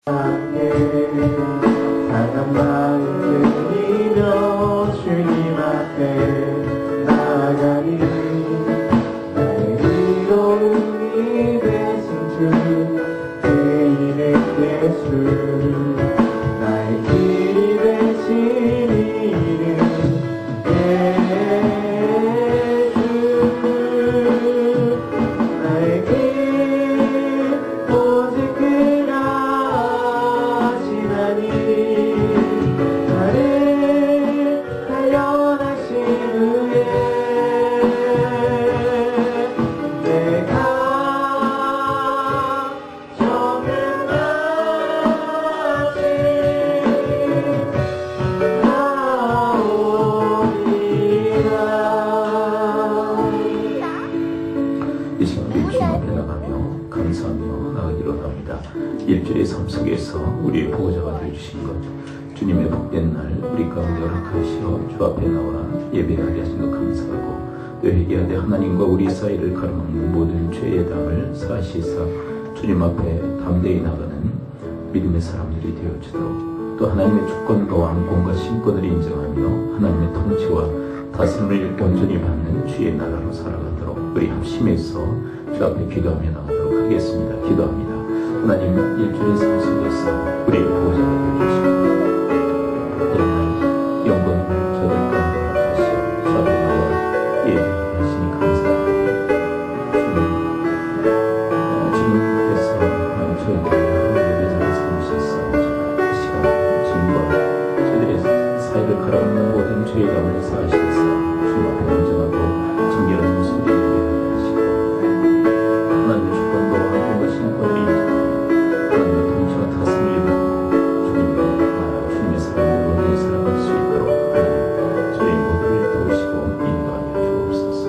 상한 마음 들이며 주님 앞에 나아가니 나의 의로움이 되신 주 그 이름 예수 나의 길이 되신 이름 예수 나의 길 오직 그가 하시나니 나를 단련하신 후에 내가 정은 다시 나오리라. 이 시간 우리 주님 앞에 나가며 감사하며 나가기로 합니다. 일주일의 삶 속에서 우리의 보호자가 되어주신 것, 주님의 복된 날 우리 가운데 허락하시어 주 앞에 나와 예배하게 하신 것 감사하고, 또 회개하되 하나님과 우리 사이를 가로막는 모든 죄의 담을 사시사 주님 앞에 담대히 나가는 믿음의 사람들이 되어주도록, 또 하나님의 주권과 왕권과 신권을 인정하며 하나님의 통치와 다스림을 온전히 받는 주의 나라로 살아가도록 우리 합심해서 주 앞에 기도하며 나가도록 하겠습니다. 기도합니다. 하나님, 일주일의 삶 속에서 우리의 보호자가 되어주시고 이런 영광을 저들 가운데 하시어 주 앞에 나와 예배하시니 감사합니다. 주님께서 저희들을 예배자로 삼으셔서 이 시간 주님과 저희들의 사이를 가로막는 모든 죄의 담을 사하셔서 주님 앞에 온전하고 정결한 모습을 예배하게 하시고, 하나님의 주권과 왕권과 신권을 인정하고 하나님의 통치와 다스림을 받고 주님의 사랑을 온전히 살아갈 수 있도록 하나님 저희 모두를 도우시고 인도하여 주옵소서.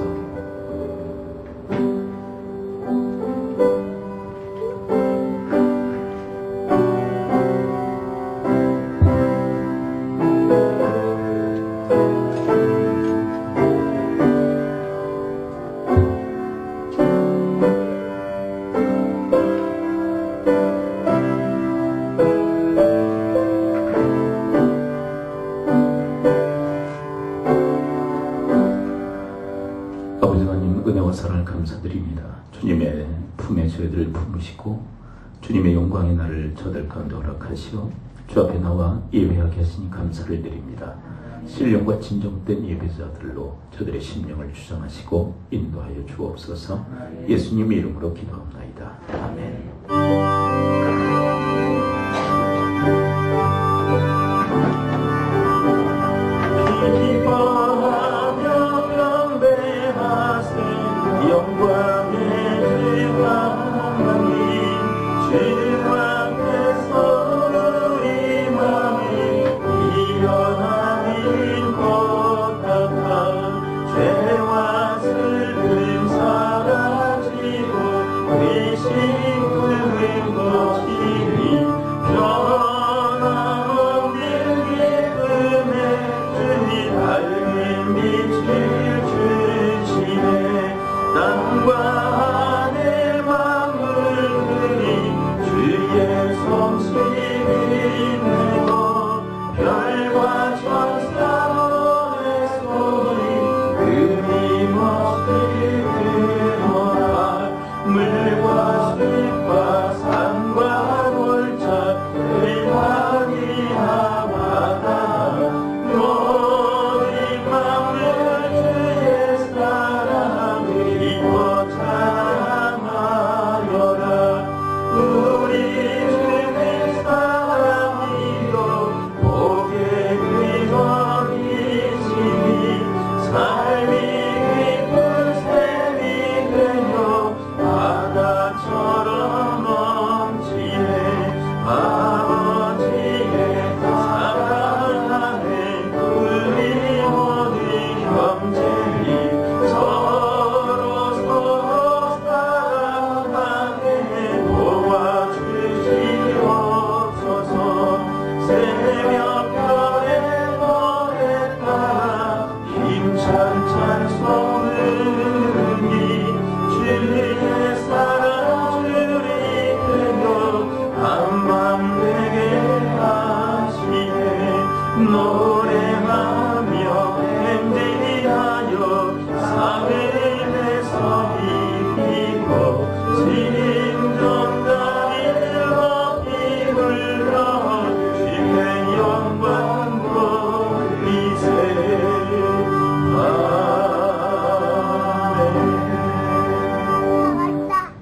아버지 하나님, 은혜와 사랑을 감사드립니다. 주님의 품에 저희들을 품으시고 주님의 영광의 날을 저들 가운데 허락하시어 주 앞에 나와 예배하게 하시니 감사를 드립니다. 신령과 진정된 예배자들로 저들의 심령을 주장하시고 인도하여 주옵소서. 예수님의 이름으로 기도합나이다. 아멘. 죄와 슬픔 사라지고 우리 심금을 참되게 하시네 노래하며 행진하여 사회에서 이기고 진정다리로 이불러 주의 영광 보이세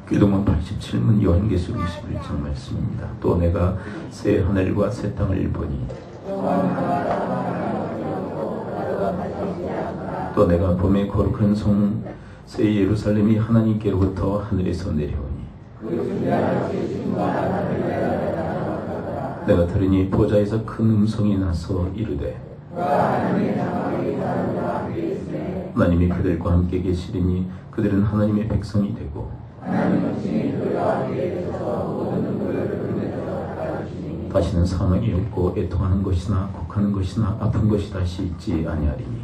기도문 87문 요한계시록 21장 말씀입니다. 또 내가 새 하늘과 새 땅을 보니 또 내가 봄에 거룩한 성 새 예루살렘이 하나님께로부터 하늘에서 내려오니 내가 들으니 보좌에서 큰 음성이 나서 이르되 하나님이 그들과 함께 계시리니 그들은 하나님의 백성이 되고 다시는 사망이 없고 애통하는 것이나 곡하는 것이나 아픈 것이 다시 있지 아니하리니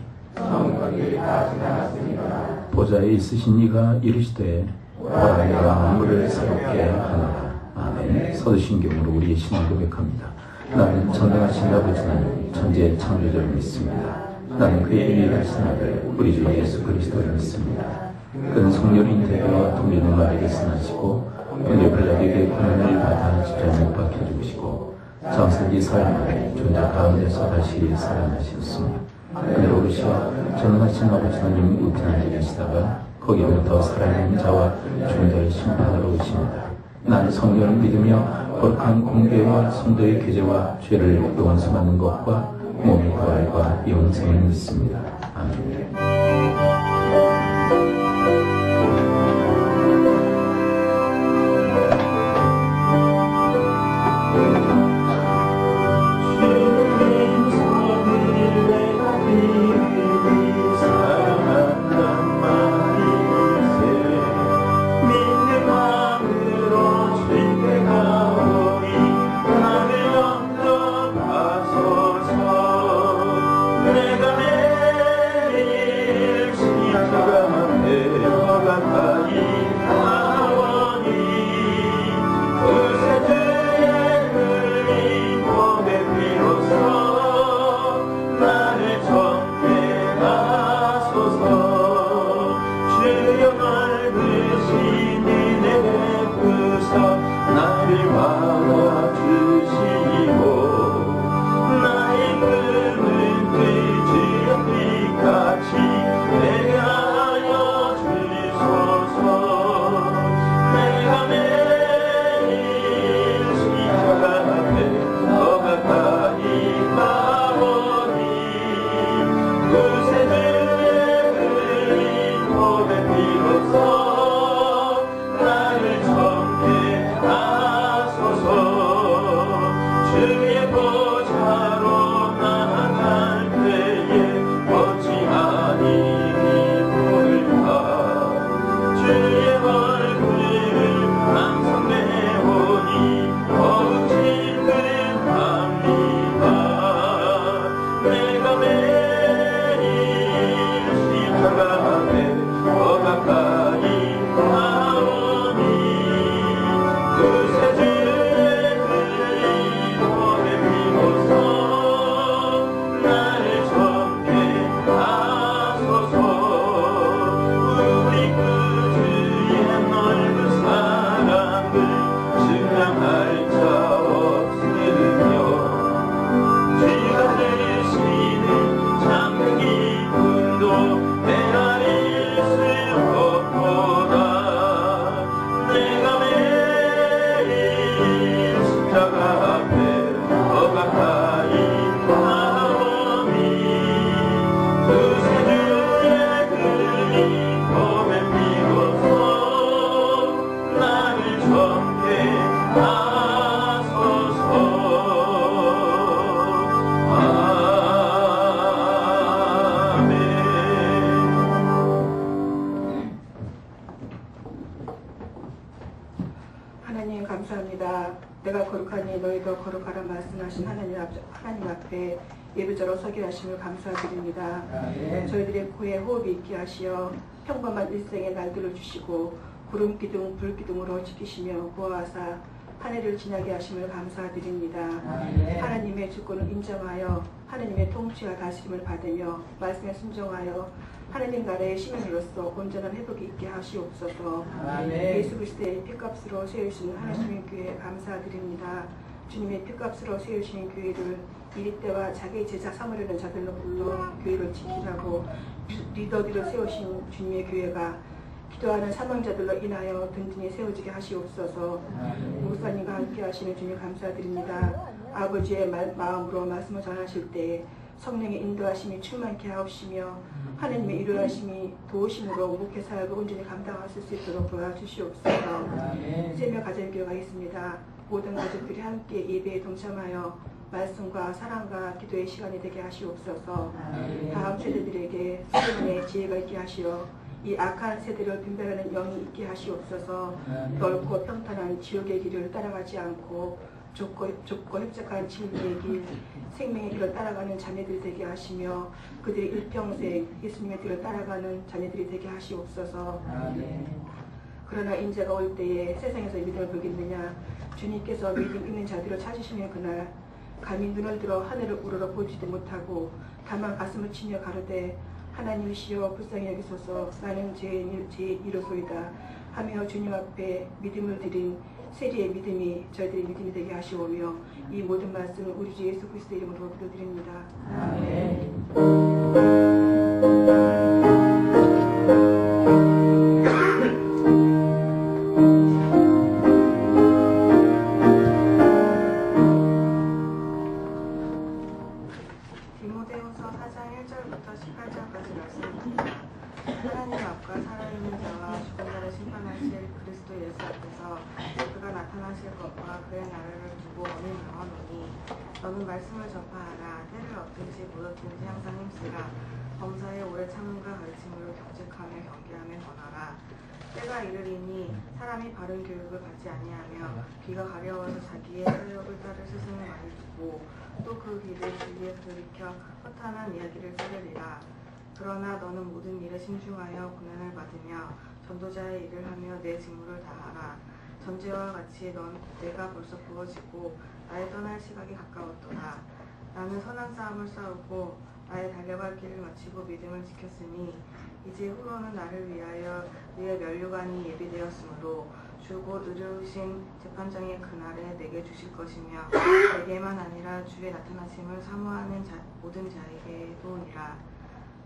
보좌에 있으신 이가 이르시되 보라 내가 만물을 새롭게 하노라. 아멘. 서두신경으로 우리의 신을 고백합니다. 나는 전능하신 아버지 하나님 천지의 창조주를 믿습니다. 나는 그의 유일하신 아들 우리 주 예수 그리스도를 믿습니다. 그는 성령인 대교와 통일의 말에게 승하시고 은혜 빌라에게 고난을 받아 십자가에 못 박혀 죽으시고 장세기 사흘만에 존재 가운데서 다시 살아나셨습니다. 그대로 오르시어 전능하신 아버지 하나님 우편 앉아 계시다가 거기로부터 살아있는 자와 죽은 자를 심판하러 오십니다. 나는 성령을 믿으며 거룩한 공개와 성도의 교제와 죄를 용서받는 것과 몸의 부활과 영생을 믿습니다. 아멘. 내가 거룩하니 너희도 거룩하라 말씀하신 하나님 앞에 예배자로 서게 하심을 감사드립니다. 저희들의 코에 호흡이 있게 하시어 평범한 일생의 날들을 주시고 구름 기둥 불 기둥으로 지키시며 보호하사 한 해를 지나게 하심을 감사드립니다. 아멘. 하나님의 주권을 인정하여 하나님의 통치와 다스림을 받으며 말씀에 순종하여 하나님 나라의 시민으로서 온전한 회복이 있게 하시옵소서. 아멘. 예수 그리스도의 피값으로 세우신 하나님의 교회 감사드립니다. 주님의 피값으로 세우신 교회를 이리 때와 자기 제자 삼으려는 자들로부터 교회를 지키라고 리더들을 세우신 주님의 교회가 기도하는 사망자들로 인하여 든든히 세워지게 하시옵소서. 목사님과 함께 하시는 주님 감사드립니다. 아버지의 마음으로 말씀을 전하실 때 성령의 인도하심이 충만케 하옵시며 하나님의 일하심이 도우심으로 목회 사역을 온전히 감당하실 수 있도록 도와주시옵소서. 세명 가정교회가 있습니다. 모든 가족들이 함께 예배에 동참하여 말씀과 사랑과 기도의 시간이 되게 하시옵소서. 다음 세대들에게 성령의 지혜가 있게 하시어 이 악한 세대를 분별하는 영이 있게 하시옵소서. 넓고 평탄한 지옥의 길을 따라가지 않고 좁고 협착한 진리의 길, 생명의 길을 따라가는 자녀들이 되게 하시며 그들이 일평생 예수님의 길을 따라가는 자녀들이 되게 하시옵소서. 그러나 인자가 올 때에 세상에서 믿음을 보겠느냐? 주님께서 믿음 있는 자들을 찾으시는 그날 감히 눈을 들어 하늘을 우러러 보지도 못하고 다만 가슴을 치며 가로되 하나님이시여 불쌍히 여기소서 나는 죄인이로소이다 하며 주님 앞에 믿음을 드린 세리의 믿음이 저희들의 믿음이 되게 하시오며 이 모든 말씀을 우리 주 예수 그리스도의 이름으로 기도드립니다. 디모데후서 4장 1절부터 18절까지 말씀입니다. 하나님 앞과 살아있는 자와 죽은 자를 심판하실 그리스도 예수 앞에서 그가 나타나실 것과 그의 나라를 두고 너는 명하노니 너는 말씀을 전파하라. 때를 얻든지 못 얻든지 항상 힘쓰라. 범사에 오래 참음과 가르침으로 경책하며 경계하며 권하라. 때가 이르리니 사람이 바른 교육을 받지 아니하며 귀가 가려워서 자기의 혈육을 따를 스승을 많이 두고 또 그 길을 진리에 돌이켜 허탄한 이야기를 들으리라. 그러나 너는 모든 일에 신중하여 고난을 받으며 전도자의 일을 하며 내 직무를 다하라. 전제와 같이 내가 벌써 부어지고 나의 떠날 시각이 가까웠도다. 나는 선한 싸움을 싸우고 나의 달려갈 길을 마치고 믿음을 지켰으니 이제 후로는 나를 위하여 그의 면류관이 예비되었으므로 주곧 의로우신 재판장의 그날에 내게 주실 것이며 내게만 아니라 주의 나타나심을 사모하는 모든 자에게도니라.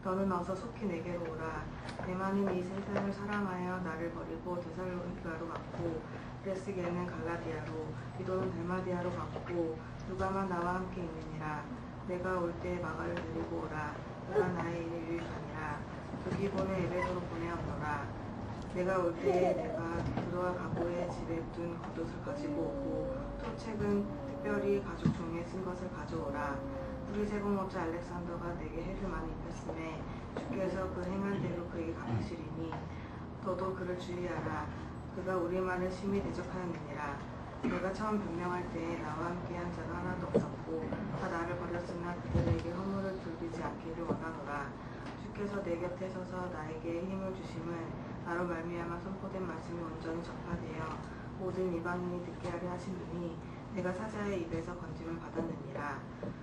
너는 어서 속히 내게로 오라. 대만은 이 세상을 사랑하여 나를 버리고 데살로니가로 갔고 그레스게는 갈라디아로 디도는 달마디아로 갔고 누가만 나와 함께 있느니라. 내가 올 때에 마가를 데리고 오라. 그가 나의 일에 유익하니라. 두기본의 에베소로 보내었노라. 내가 올 때에 내가 디도와 가고의 집에 둔 겉옷을 가지고 오고 또 책은 특별히 가죽 종이에 쓴 것을 가져오라. 우리 세공업자 알렉산더가 내게 해를 많이 입혔음에 주께서 그 행한 대로 그에게 갚으시리니 너도 그를 주의하라. 그가 우리만을 심히 대적하였느니라. 내가 처음 변명할 때에 나와 함께한 자가 하나도 없었고 다 나를 버렸으나 그들에게 허물을 돌리지 않기를 원하노라. 주께서 내 곁에 서서 나에게 힘을 주심은 나로 말미암아 선포된 말씀이 온전히 전파되어 모든 이방인이 듣게 하려 하시느니 내가 사자의 입에서 건짐을 받았느니라.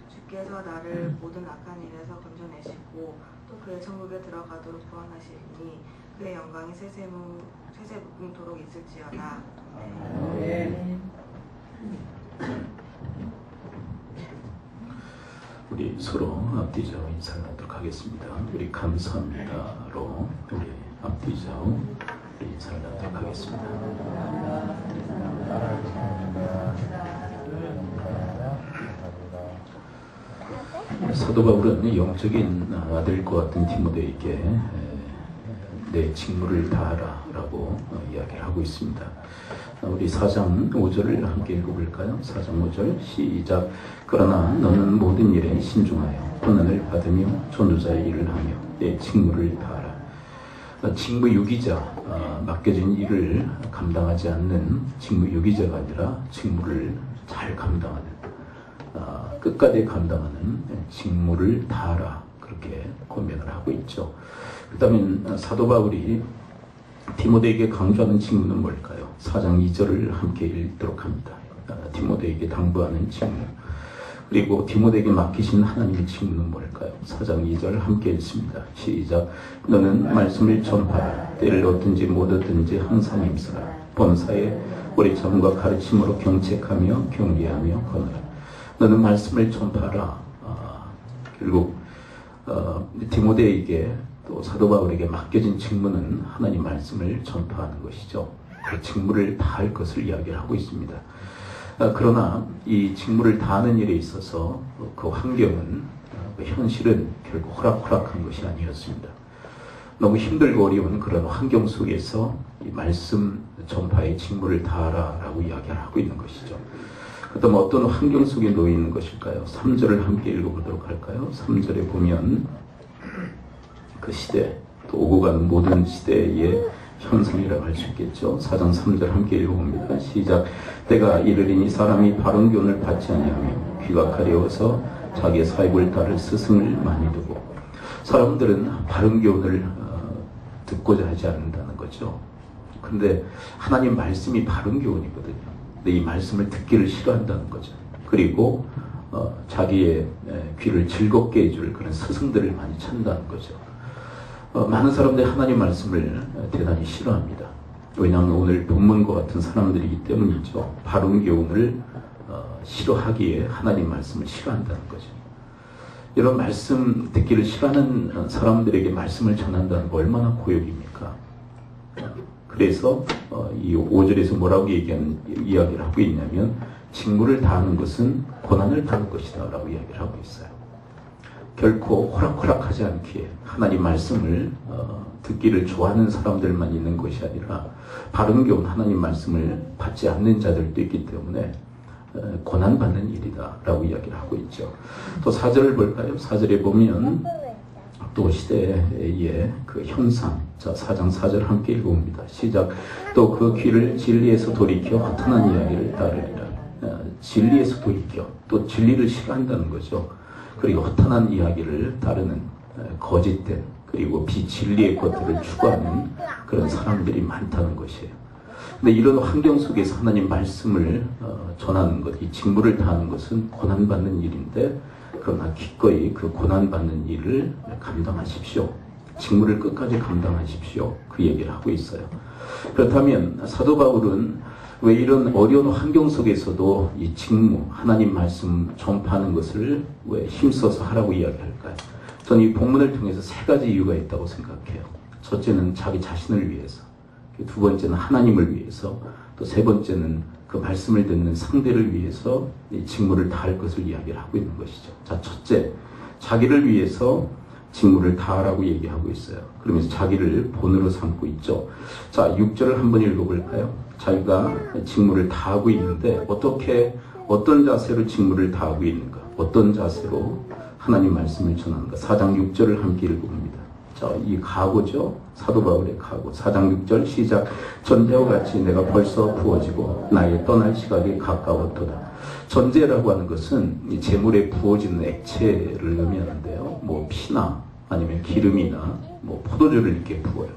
주께서 나를 모든 악한 일에서 건져내시고 또 그의 천국에 들어가도록 구원하시리니 그의 영광이 세세 무궁토록 있을지어다. 우리 서로 앞뒤좌우 인사를 하도록 하겠습니다. 우리 감사합니다로 우리 앞뒤좌우 우리 인사를 하도록 하겠습니다. 사도 바울은 영적인 아들과 같은 디모데에게 내 직무를 다하라 라고 이야기를 하고 있습니다. 우리 4장 5절을 함께 읽어볼까요? 4장 5절 시작. 그러나 너는 모든 일에 신중하여 고난을 받으며 전도자의 일을 하며 내 직무를 다하라. 직무유기자, 맡겨진 일을 감당하지 않는 직무유기자가 아니라 직무를 잘 감당하는, 끝까지 감당하는 직무를 다하라, 그렇게 권면을 하고 있죠. 그 다음에 사도 바울이 디모데에게 강조하는 직무는 뭘까요? 4장 2절을 함께 읽도록 합니다. 디모데에게 당부하는 직무, 그리고 디모데에게 맡기신 하나님의 직무는 뭘까요? 4장 2절 함께 읽습니다. 시작. 너는 말씀을 전파하라. 때를 얻든지 못 얻든지 항상 힘쓰라. 범사에 오래 참음과 가르침으로 경책하며 경계하며 권하라. 너는 말씀을 전파하라. 결국 디모데에게 또 사도 바울에게 맡겨진 직무는 하나님 말씀을 전파하는 것이죠. 그 직무를 다할 것을 이야기를 하고 있습니다. 그러나 이 직무를 다하는 일에 있어서 그 환경은, 그 현실은 결국 호락호락한 것이 아니었습니다. 너무 힘들고 어려운 그런 환경 속에서 이 말씀 전파의 직무를 다하라라고 이야기를 하고 있는 것이죠. 그렇다면 어떤 환경 속에 놓여 있는 것일까요? 3절을 함께 읽어보도록 할까요? 3절에 보면 그 시대, 또 오고 가는 모든 시대의 현상이라고 할 수 있겠죠. 4장 3절 함께 읽어봅니다. 시작. 때가 이르리니 사람이 바른 교훈을 받지 아니하며 귀가 가려워서 자기의 사익을 따를 스승을 많이 두고, 사람들은 바른 교훈을 듣고자 하지 않는다는 거죠. 근데 하나님 말씀이 바른 교훈이거든요. 근데 이 말씀을 듣기를 싫어한다는 거죠. 그리고 자기의 귀를 즐겁게 해줄 그런 스승들을 많이 찾는다는 거죠. 많은 사람들이 하나님 말씀을 대단히 싫어합니다. 왜냐하면 오늘 본문과 같은 사람들이기 때문이죠. 바른 교훈을 싫어하기에 하나님 말씀을 싫어한다는 거죠. 이런 말씀 듣기를 싫어하는 사람들에게 말씀을 전한다는 거 얼마나 고역입니까? 그래서 이 5절에서 뭐라고 이야기를 하고 있냐면, 직무를 다하는 것은 고난을 다할 것이다 라고 이야기를 하고 있어요. 결코 호락호락하지 않기에 하나님 말씀을 듣기를 좋아하는 사람들만 있는 것이 아니라 바른 교훈 하나님 말씀을 받지 않는 자들도 있기 때문에 고난받는 일이다 라고 이야기를 하고 있죠. 또 4절을 볼까요? 4절에 보면 또 시대의 그 현상, 자 4장 4절 함께 읽어봅니다. 시작. 또 그 귀를 진리에서 돌이켜 허탄한 이야기를 따르리라. 진리에서 돌이켜, 또 진리를 싫어한다는 거죠. 그리고 허탄한 이야기를 따르는 거짓된, 그리고 비진리의 것들을 추구하는 그런 사람들이 많다는 것이에요. 근데 이런 환경 속에서 하나님 말씀을 전하는 것, 이 직무를 다하는 것은 고난받는 일인데, 그러나 기꺼이 그 고난받는 일을 감당하십시오. 직무를 끝까지 감당하십시오. 그 얘기를 하고 있어요. 그렇다면 사도 바울은 왜 이런 어려운 환경 속에서도 이 직무, 하나님 말씀 전파하는 것을 왜 힘써서 하라고 이야기할까요? 저는 이 본문을 통해서 세 가지 이유가 있다고 생각해요. 첫째는 자기 자신을 위해서, 두 번째는 하나님을 위해서, 또 세 번째는 그 말씀을 듣는 상대를 위해서 이 직무를 다할 것을 이야기를 하고 있는 것이죠. 자, 첫째, 자기를 위해서 직무를 다하라고 얘기하고 있어요. 그러면서 자기를 본으로 삼고 있죠. 자, 6절을 한번 읽어볼까요? 자기가 직무를 다하고 있는데 어떤 자세로 직무를 다하고 있는가? 어떤 자세로 하나님 말씀을 전하는가? 4장 6절을 함께 읽어봅니다. 자, 이 각오죠. 사도 바울의 각오. 4장 6절 시작. 전제와 같이 내가 벌써 부어지고 나의 떠날 시각이 가까웠도다. 전제라고 하는 것은 이 제물에 부어지는 액체를 의미하는데요. 뭐 피나 아니면 기름이나 뭐 포도주를 이렇게 부어요.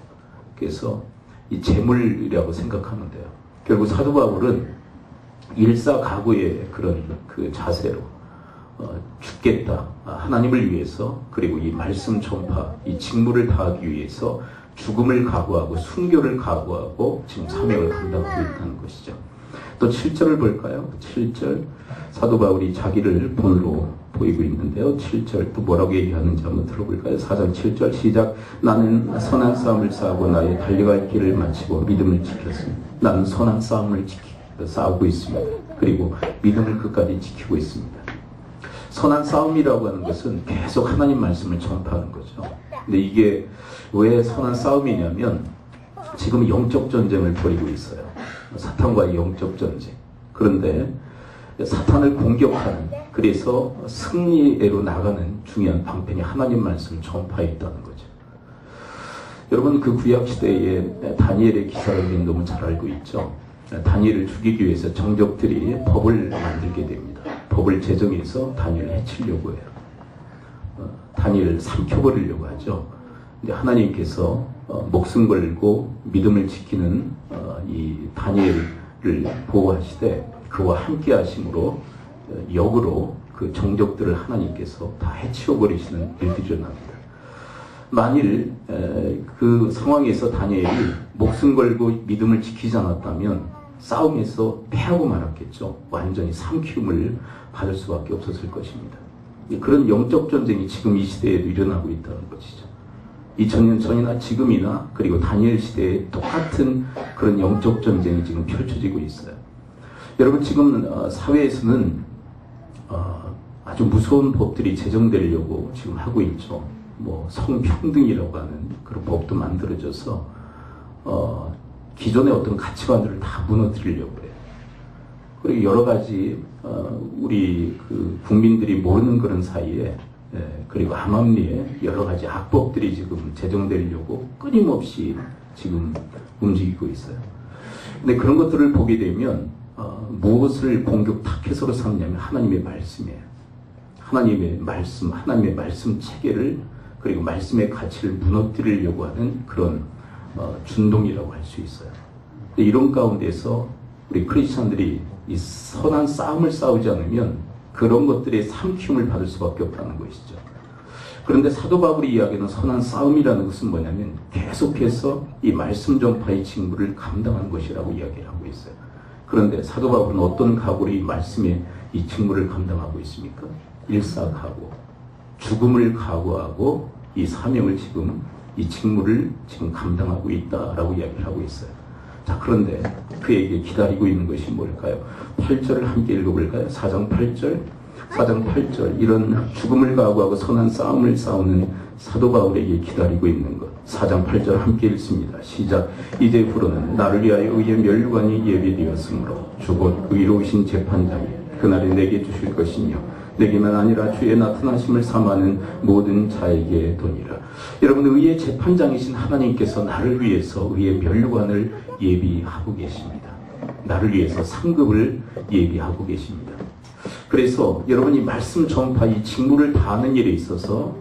그래서 이 제물이라고 생각하면 돼요. 결국 사도 바울은 일사각오의 그런 그 자세로 죽겠다, 하나님을 위해서, 그리고 이 말씀 전파, 이 직무를 다하기 위해서 죽음을 각오하고 순교를 각오하고 지금 사명을 감당하고 있다는 것이죠. 또 7절을 볼까요? 7절 사도 바울이 자기를 본으로 보이고 있는데요. 7절 또 뭐라고 얘기하는지 한번 들어볼까요? 4장 7절 시작. 나는 선한 싸움을 싸우고 나의 달려갈 길을 마치고 믿음을 지켰습니다. 나는 선한 싸움을 싸우고 있습니다. 그리고 믿음을 끝까지 지키고 있습니다. 선한 싸움이라고 하는 것은 계속 하나님 말씀을 전파하는 거죠. 근데 이게 왜 선한 싸움이냐면 지금 영적 전쟁을 벌이고 있어요. 사탄과의 영적 전쟁. 그런데 사탄을 공격하는, 그래서 승리로 나가는 중요한 방편이 하나님 말씀 전파에 있다는 거죠. 여러분, 그 구약시대에 다니엘의 기사를 우리는 너무 잘 알고 있죠. 다니엘을 죽이기 위해서 정적들이 법을 만들게 됩니다. 법을 제정해서 다니엘을 해치려고 해요. 다니엘을 삼켜버리려고 하죠. 근데 하나님께서 목숨 걸고 믿음을 지키는 이 다니엘을 보호하시되 그와 함께 하심으로 역으로 그 정적들을 하나님께서 다 해치워 버리시는 일들이 일어납니다. 만일 그 상황에서 다니엘이 목숨 걸고 믿음을 지키지 않았다면 싸움에서 패하고 말았겠죠. 완전히 삼키움을 받을 수밖에 없었을 것입니다. 그런 영적 전쟁이 지금 이 시대에도 일어나고 있다는 것이죠. 2000년 전이나 지금이나 그리고 다니엘 시대에 똑같은 그런 영적 전쟁이 지금 펼쳐지고 있어요. 여러분, 지금 사회에서는 아주 무서운 법들이 제정되려고 지금 하고 있죠. 뭐 성평등이라고 하는 그런 법도 만들어져서 기존의 어떤 가치관들을 다 무너뜨리려고 해요. 그리고 여러 가지 우리 그 국민들이 모르는 그런 사이에 그리고 암암리에 여러 가지 악법들이 지금 제정되려고 끊임없이 지금 움직이고 있어요. 근데 그런 것들을 보게 되면 무엇을 공격 타켓으로 삼냐면 하나님의 말씀이에요. 하나님의 말씀 체계를 그리고 말씀의 가치를 무너뜨리려고 하는 그런 준동이라고 할 수 있어요. 이런 가운데서 우리 크리스찬들이 이 선한 싸움을 싸우지 않으면 그런 것들의 삼키움을 받을 수밖에 없다는 것이죠. 그런데 사도 바울이 이야기하는 선한 싸움이라는 것은 뭐냐면 계속해서 이 말씀 전파의 직무를 감당하는 것이라고 이야기를 하고 있어요. 그런데 사도 바울은 어떤 각오로 이 말씀의 이 직무를 감당하고 있습니까? 일사각오, 죽음을 각오하고 이 사명을 지금 이 직무를 지금 감당하고 있다라고 이야기를 하고 있어요. 자, 그런데 그에게 기다리고 있는 것이 뭘까요? 8절을 함께 읽어볼까요? 4장 8절 이런 죽음을 각오하고 선한 싸움을 싸우는 사도 바울에게 기다리고 있는 것. 4장 8절 함께 읽습니다. 시작. 이제후로는 나를 위하여 의의 면류관이 예비되었으므로 주곧 의로우신 재판장이 그날에 내게 주실 것이며 내게만 아니라 주의 나타나심을 삼하는 모든 자에게 도니라. 여러분, 의의 재판장이신 하나님께서 나를 위해서 의의 면류관을 예비하고 계십니다. 나를 위해서 상급을 예비하고 계십니다. 그래서 여러분이 말씀 전파 이 직무를 다하는 일에 있어서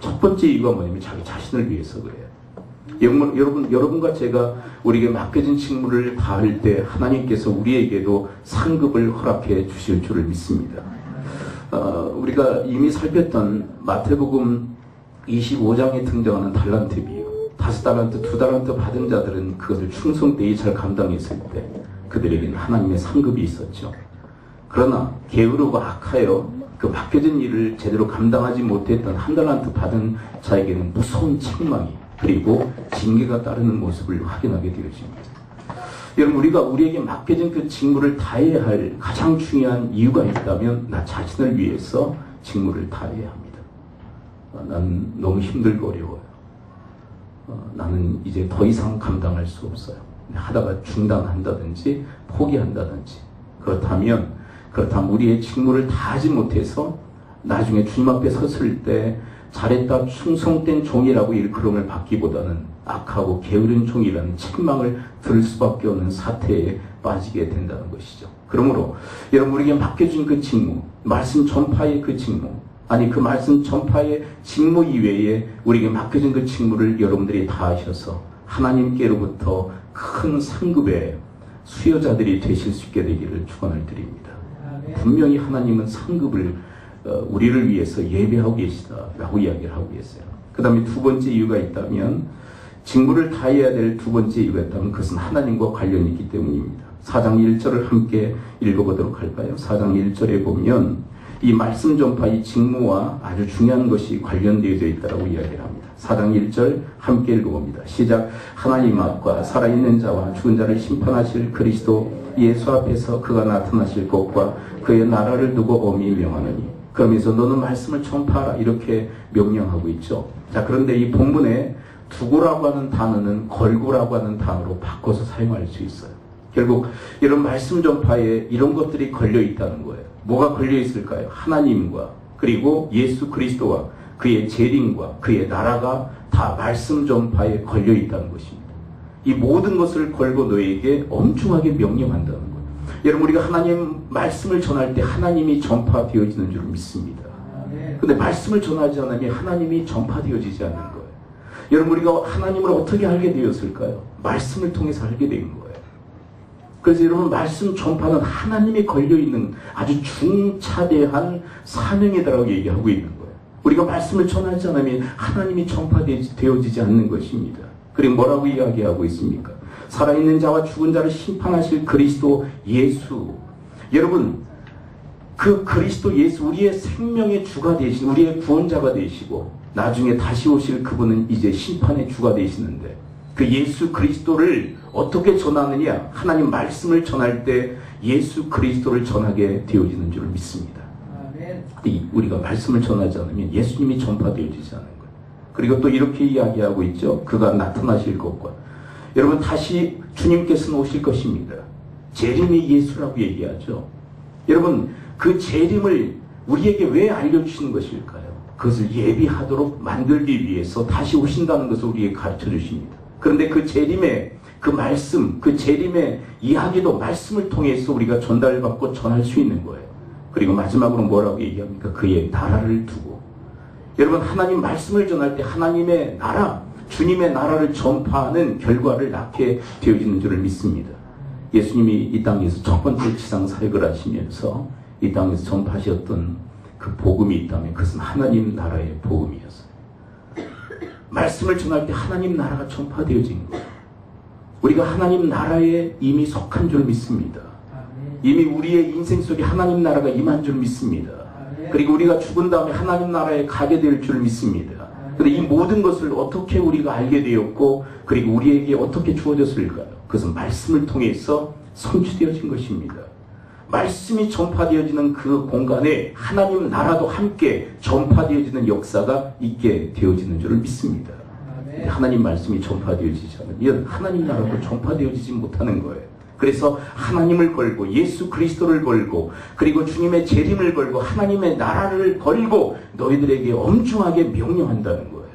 첫 번째 이유가 뭐냐면 자기 자신을 위해서 그래요. 여러분과 제가 우리에게 맡겨진 직무를 다할 때 하나님께서 우리에게도 상급을 허락해 주실 줄을 믿습니다. 우리가 이미 살폈던 마태복음 25장에 등장하는 달란트 비유, 5달란트, 2달란트 받은 자들은 그것을 충성되이 잘 감당했을 때 그들에게는 하나님의 상급이 있었죠. 그러나 게으르고 악하여 그 맡겨진 일을 제대로 감당하지 못했던 1달란트 받은 자에게는 무서운 책망이 그리고 징계가 따르는 모습을 확인하게 되어집니다. 여러분, 우리에게 맡겨진 그 직무를 다해야 할 가장 중요한 이유가 있다면 나 자신을 위해서 직무를 다해야 합니다. 나는 너무 힘들고 어려워요. 나는 이제 더 이상 감당할 수 없어요. 하다가 중단한다든지 포기한다든지 그렇다면 우리의 직무를 다하지 못해서 나중에 주님 앞에 섰을 때 잘했다 충성된 종이라고 일컬음을 받기보다는 악하고 게으른 종이라는 책망을 들을 수밖에 없는 사태에 빠지게 된다는 것이죠. 그러므로 여러분, 우리에게 맡겨진 그 직무, 말씀 전파의 그 직무, 아니 그 말씀 전파의 직무 이외에 우리에게 맡겨진 그 직무를 여러분들이 다하셔서 하나님께로부터 큰 상급의 수여자들이 되실 수 있게 되기를 축원을 드립니다. 분명히 하나님은 상급을 우리를 위해서 예배하고 계시다라고 이야기를 하고 계세요. 그 다음에 두 번째 이유가 있다면, 직무를 다해야 될 두 번째 이유가 있다면 그것은 하나님과 관련이 있기 때문입니다. 4장 1절을 함께 읽어보도록 할까요? 4장 1절에 보면 이 말씀 전파 이 직무와 아주 중요한 것이 관련되어 있다고 이야기를 합니다. 4장 1절 함께 읽어봅니다. 시작. 하나님 앞과 살아있는 자와 죽은 자를 심판하실 그리스도 예수 앞에서 그가 나타나실 것과 그의 나라를 두고 엄히 명하노니. 그러면서 너는 말씀을 전파하라 이렇게 명령하고 있죠. 자, 그런데 이 본문에 두고라고 하는 단어는 걸고라고 하는 단어로 바꿔서 사용할 수 있어요. 결국 이런 말씀 전파에 이런 것들이 걸려 있다는 거예요. 뭐가 걸려 있을까요? 하나님과 그리고 예수 그리스도와 그의 재림과 그의 나라가 다 말씀 전파에 걸려 있다는 것입니다. 이 모든 것을 걸고 너에게 엄중하게 명령한다는 거예요. 여러분, 우리가 하나님 말씀을 전할 때 하나님이 전파되어지는 줄 믿습니다. 근데 말씀을 전하지 않으면 하나님이 전파되어지지 않는 거예요. 여러분, 우리가 하나님을 어떻게 알게 되었을까요? 말씀을 통해서 알게 된 거예요. 그래서 여러분, 말씀 전파는 하나님이 걸려있는 아주 중차대한 사명이다라고 얘기하고 있는 거예요. 우리가 말씀을 전하지 않으면 하나님이 전파되어지지 않는 것입니다. 그리고 뭐라고 이야기하고 있습니까? 살아있는 자와 죽은 자를 심판하실 그리스도 예수. 여러분, 그 그리스도 예수, 우리의 생명의 주가 되신, 우리의 구원자가 되시고 나중에 다시 오실 그분은 이제 심판의 주가 되시는데, 그 예수 그리스도를 어떻게 전하느냐? 하나님 말씀을 전할 때 예수 그리스도를 전하게 되어지는 줄 믿습니다. 우리가 말씀을 전하지 않으면 예수님이 전파되어지지 않는 거예요. 그리고 또 이렇게 이야기하고 있죠. 그가 나타나실 것과, 여러분, 다시 주님께서는 오실 것입니다. 재림이 예수라고 얘기하죠. 여러분, 그 재림을 우리에게 왜 알려주시는 것일까요? 그것을 예비하도록 만들기 위해서 다시 오신다는 것을 우리에게 가르쳐 주십니다. 그런데 그 재림의 그 말씀, 그 재림의 이야기도 말씀을 통해서 우리가 전달받고 전할 수 있는 거예요. 그리고 마지막으로 뭐라고 얘기합니까? 그의 나라를 두고. 여러분, 하나님 말씀을 전할 때 하나님의 나라, 주님의 나라를 전파하는 결과를 낳게 되어지는 줄을 믿습니다. 예수님이 이 땅에서 첫 번째 지상 사역을 하시면서 이 땅에서 전파하셨던 그 복음이 있다면 그것은 하나님 나라의 복음이었어요. 말씀을 전할 때 하나님 나라가 전파되어진 거예요. 우리가 하나님 나라에 이미 속한 줄 믿습니다. 이미 우리의 인생 속에 하나님 나라가 임한 줄 믿습니다. 그리고 우리가 죽은 다음에 하나님 나라에 가게 될 줄 믿습니다. 그런데 이 모든 것을 어떻게 우리가 알게 되었고, 그리고 우리에게 어떻게 주어졌을까요? 그것은 말씀을 통해서 성취되어진 것입니다. 말씀이 전파되어지는 그 공간에 하나님 나라도 함께 전파되어지는 역사가 있게 되어지는 줄을 믿습니다. 하나님 말씀이 전파되어지지 않으면 하나님 나라도 전파되어지지 못하는 거예요. 그래서 하나님을 걸고 예수 그리스도를 걸고 그리고 주님의 재림을 걸고 하나님의 나라를 걸고 너희들에게 엄중하게 명령한다는 거예요.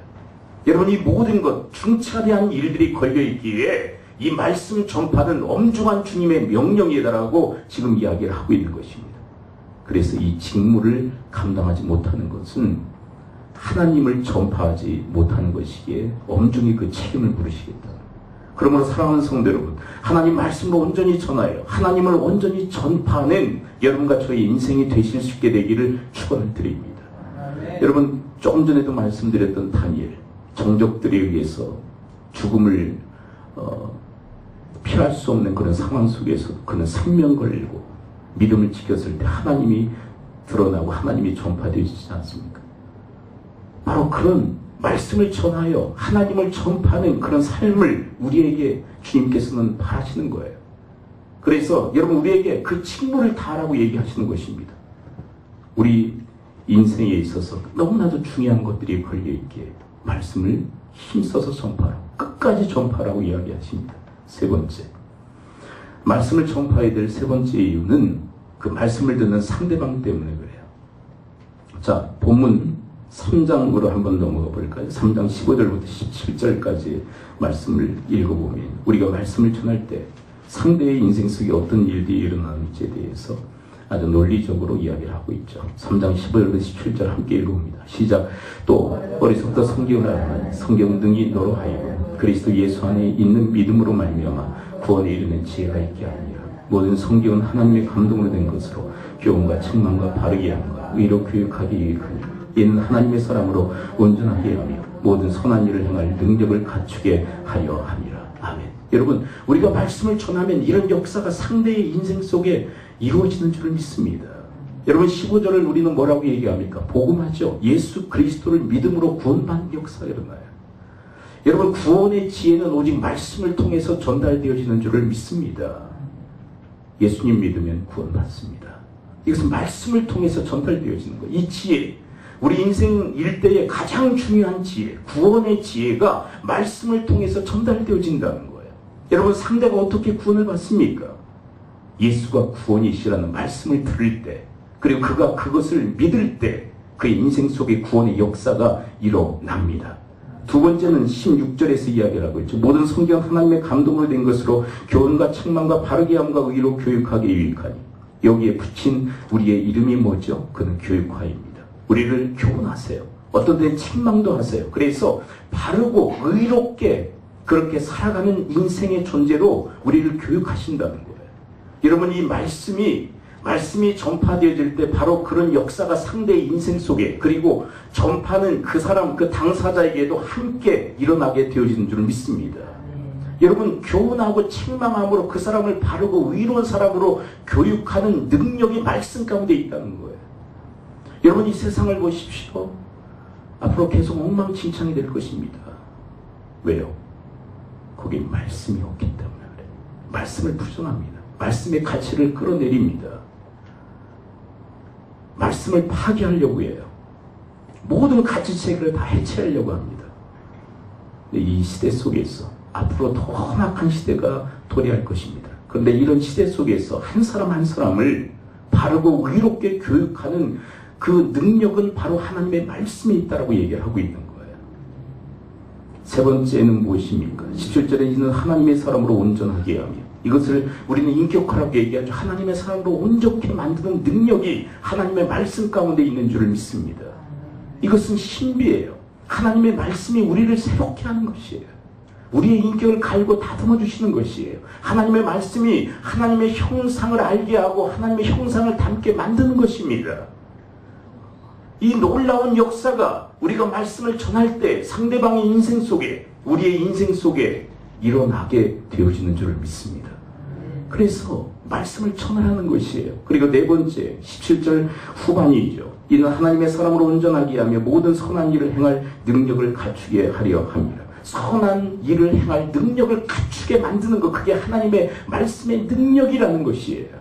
여러분, 이 모든 것, 중차대한 일들이 걸려있기에 이 말씀 전파는 엄중한 주님의 명령이다라고 지금 이야기를 하고 있는 것입니다. 그래서 이 직무를 감당하지 못하는 것은 하나님을 전파하지 못하는 것이기에 엄중히 그 책임을 물으시겠다. 그러므로 사랑하는 성도 여러분, 하나님 말씀을 온전히 전하여 하나님을 온전히 전파하는 여러분과 저의 인생이 되실 수 있게 되기를 축원을 드립니다. 여러분, 조금 전에도 말씀드렸던 다니엘, 정적들에 의해서 죽음을 피할 수 없는 그런 상황 속에서 그는 생명 걸고 믿음을 지켰을 때 하나님이 드러나고 하나님이 전파되어지지 않습니까? 바로 그런 말씀을 전하여 하나님을 전파하는 그런 삶을 우리에게 주님께서는 바라시는 거예요. 그래서 여러분, 우리에게 그 직무를 다하라고 얘기하시는 것입니다. 우리 인생에 있어서 너무나도 중요한 것들이 걸려있기에 말씀을 힘써서 전파하라고, 끝까지 전파하라고 이야기하십니다. 세 번째, 말씀을 전파해야 될 세 번째 이유는 그 말씀을 듣는 상대방 때문에 그래요. 자, 본문 3장으로 한번 넘어가 볼까요? 3장 15절부터 17절까지 말씀을 읽어보면 우리가 말씀을 전할 때 상대의 인생 속에 어떤 일들이 일어나는지에 대해서 아주 논리적으로 이야기를 하고 있죠. 3장 15절부터 17절 함께 읽어봅니다. 시작. 또 어리석다 성경을 알아 성경 등이 너로 하여금 그리스도 예수 안에 있는 믿음으로 말미암아 구원에 이르는 지혜가 있게 하니라. 모든 성경은 하나님의 감동으로 된 것으로 교훈과 책망과 바르게 함과 의로 교육하기 유익하니 이는 하나님의 사람으로 온전하게 하며 모든 선한 일을 행할 능력을 갖추게 하려 함이라. 아멘. 여러분, 우리가 말씀을 전하면 이런 역사가 상대의 인생 속에 이루어지는 줄을 믿습니다. 여러분, 15절을 우리는 뭐라고 얘기합니까? 복음하죠. 예수 그리스도를 믿음으로 구원받는 역사가 일어나요. 여러분, 구원의 지혜는 오직 말씀을 통해서 전달되어지는 줄을 믿습니다. 예수님 믿으면 구원받습니다. 이것은 말씀을 통해서 전달되어지는 거예요. 이 지혜, 우리 인생 일대의 가장 중요한 지혜, 구원의 지혜가 말씀을 통해서 전달되어진다는 거예요. 여러분, 상대가 어떻게 구원을 받습니까? 예수가 구원이시라는 말씀을 들을 때, 그리고 그가 그것을 믿을 때 그의 인생 속에 구원의 역사가 일어납니다. 두 번째는 16절에서 이야기를 하고 있죠. 모든 성경 하나님의 감동으로 된 것으로 교훈과 책망과 바르게 함과 의로 교육하게 유익하니. 여기에 붙인 우리의 이름이 뭐죠? 그는 교육화입니다. 우리를 교훈하세요. 어떤 때는 책망도 하세요. 그래서 바르고 의롭게 그렇게 살아가는 인생의 존재로 우리를 교육하신다는 거예요. 여러분, 이 말씀이 전파되어질 때 바로 그런 역사가 상대의 인생 속에, 그리고 전파는 그 사람, 그 당사자에게도 함께 일어나게 되어지는 줄 믿습니다. 여러분, 교훈하고 책망함으로 그 사람을 바르고 의로운 사람으로 교육하는 능력이 말씀 가운데 있다는 거예요. 여러분, 이 세상을 보십시오. 앞으로 계속 엉망진창이 될 것입니다. 왜요? 거기 말씀이 없기 때문에 그래요. 말씀을 부정합니다. 말씀의 가치를 끌어내립니다. 말씀을 파괴하려고 해요. 모든 가치체계를 다 해체하려고 합니다. 근데 이 시대 속에서 앞으로 더 험악한 시대가 도래할 것입니다. 그런데 이런 시대 속에서 한 사람 한 사람을 바르고 의롭게 교육하는 그 능력은 바로 하나님의 말씀에 있다고 얘기를 하고 있는 거예요. 세 번째는 무엇입니까? 17절에 있는 하나님의 사람으로 온전하게 하며, 이것을 우리는 인격화라고 얘기하죠. 하나님의 사람으로 온전케 만드는 능력이 하나님의 말씀 가운데 있는 줄을 믿습니다. 이것은 신비예요. 하나님의 말씀이 우리를 새롭게 하는 것이에요. 우리의 인격을 갈고 다듬어 주시는 것이에요. 하나님의 말씀이 하나님의 형상을 알게 하고 하나님의 형상을 담게 만드는 것입니다. 이 놀라운 역사가 우리가 말씀을 전할 때 상대방의 인생 속에, 우리의 인생 속에 일어나게 되어지는 줄을 믿습니다. 그래서 말씀을 전하는 것이에요. 그리고 네 번째, 17절 후반이죠. 이는 하나님의 사람으로 온전하게 하며 모든 선한 일을 행할 능력을 갖추게 하려 합니다. 선한 일을 행할 능력을 갖추게 만드는 것, 그게 하나님의 말씀의 능력이라는 것이에요.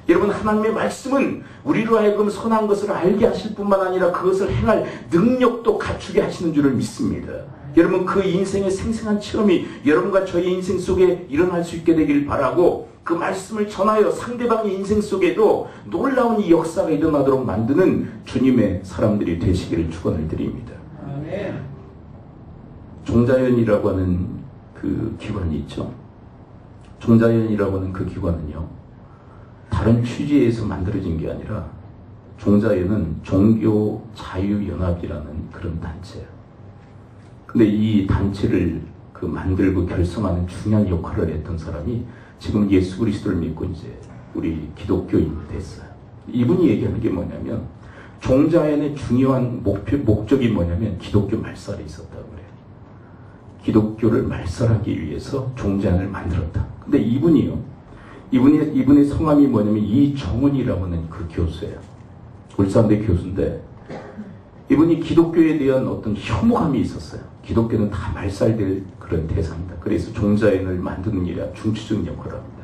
여러분, 하나님의 말씀은 우리로 하여금 선한 것을 알게 하실 뿐만 아니라 그것을 행할 능력도 갖추게 하시는 줄을 믿습니다. 여러분, 그 인생의 생생한 체험이 여러분과 저의 인생 속에 일어날 수 있게 되길 바라고, 그 말씀을 전하여 상대방의 인생 속에도 놀라운 이 역사가 일어나도록 만드는 주님의 사람들이 되시기를 축원을 드립니다. 아멘. 종자연이라고 하는 그 기관이 있죠. 종자연이라고 하는 그 기관은요, 다른 취지에서 만들어진 게 아니라 종자연은 종교자유연합이라는 그런 단체예요. 근데 이 단체를 만들고 결성하는 중요한 역할을 했던 사람이 지금 예수 그리스도를 믿고 이제 우리 기독교인이 됐어요. 이분이 얘기하는 게 뭐냐면, 종자연의 중요한 목적이 뭐냐면 기독교 말살에 있었다고 그래요. 기독교를 말살하기 위해서 종자연을 만들었다. 근데 이분의 성함이 뭐냐면 이정은이라고 하는 그 교수예요. 울산대 교수인데, 이분이 기독교에 대한 어떤 혐오감이 있었어요. 기독교는 다 말살될 그런 대상이다. 그래서 종자연을 만드는 일에 중추적 역할을 합니다.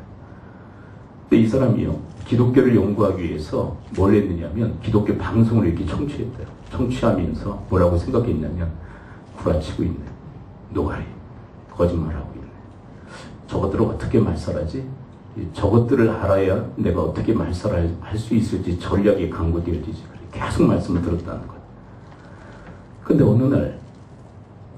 근데 이 사람이요, 기독교를 연구하기 위해서 뭘 했느냐면 기독교 방송을 이렇게 청취했대요. 청취하면서 뭐라고 생각했냐면, 구라치고 있네, 노가리, 거짓말하고 있네, 저것들을 어떻게 말살하지? 저것들을 알아야 내가 어떻게 말살할 수 있을지 전략이 강구되어지지. 계속 말씀을 들었다는 거예요. 근데 어느 날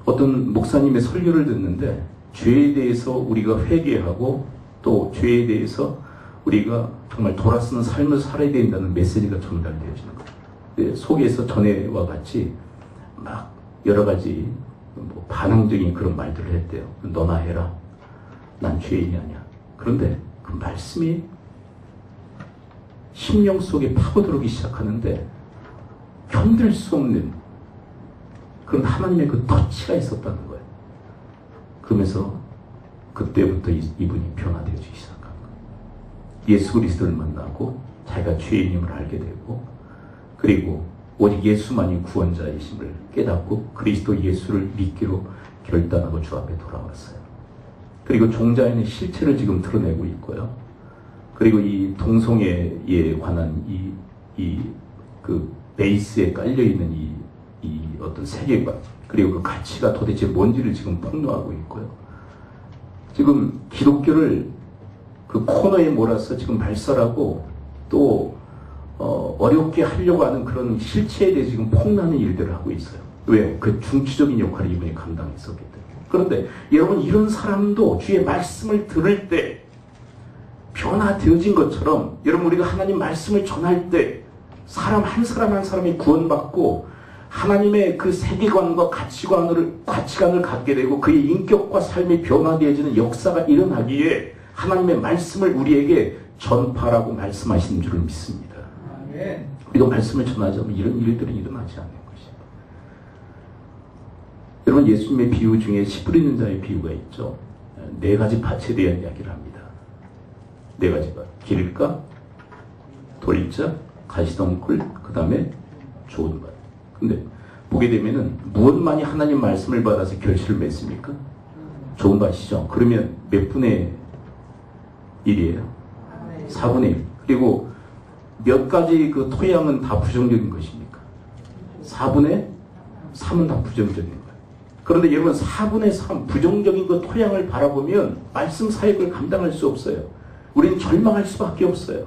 어떤 목사님의 설교를 듣는데, 죄에 대해서 우리가 회개하고 또 죄에 대해서 우리가 정말 돌아서는 삶을 살아야 된다는 메시지가 전달되어지는 거예요. 속에서 전에와 같이 막 여러 가지 반항적인 그런 말들을 했대요. 너나 해라, 난 죄인이 아니야. 그런데 그 말씀이 심령 속에 파고들기 시작하는데 견딜 수 없는 그런 하나님의 그 터치가 있었다는 거예요. 그러면서 그때부터 이분이 변화되어지기 시작한 거예요. 예수 그리스도를 만나고 자기가 죄인임을 알게 되고, 그리고 오직 예수만이 구원자이심을 깨닫고 그리스도 예수를 믿기로 결단하고 주 앞에 돌아왔어요. 그리고 종자연의 실체를 지금 드러내고 있고요. 그리고 이 동성애에 관한 그 베이스에 깔려있는 이 어떤 세계관, 그리고 그 가치가 도대체 뭔지를 지금 폭로하고 있고요. 지금 기독교를 그 코너에 몰아서 지금 발설하고 또 어렵게 하려고 하는 그런 실체에 대해 지금 폭로하는 일들을 하고 있어요. 왜요? 그 중추적인 역할을 이분이 감당했었기 때문에. 그런데 여러분, 이런 사람도 주의 말씀을 들을 때 변화되어진 것처럼, 여러분, 우리가 하나님 말씀을 전할 때 사람 한 사람이 구원받고 하나님의 그 세계관과 가치관을 갖게 되고 그의 인격과 삶이 변화되어지는 역사가 일어나기에 하나님의 말씀을 우리에게 전파라고 말씀하시는 줄을 믿습니다. 우리가 말씀을 전하지 않으면 이런 일들은 일어나지 않는 것입니다. 여러분, 예수님의 비유 중에 씨 뿌리는 자의 비유가 있죠. 4가지 밭에 대한 이야기를 합니다. 4가지가 기름가, 돌자, 가시덤굴, 그 다음에 좋은 밭. 근데 보게 되면은 무엇만이 하나님 말씀을 받아서 결실을 맺습니까? 좋은 밭이죠. 그러면 몇 분의 1이에요? 4분의 1. 그리고 몇 가지 그 토양은 다 부정적인 것입니까? 4분의 3은 다 부정적인 거예요. 그런데 여러분, 4분의 3 부정적인 그 토양을 바라보면 말씀 사역을 감당할 수 없어요. 우리는 절망할 수밖에 없어요.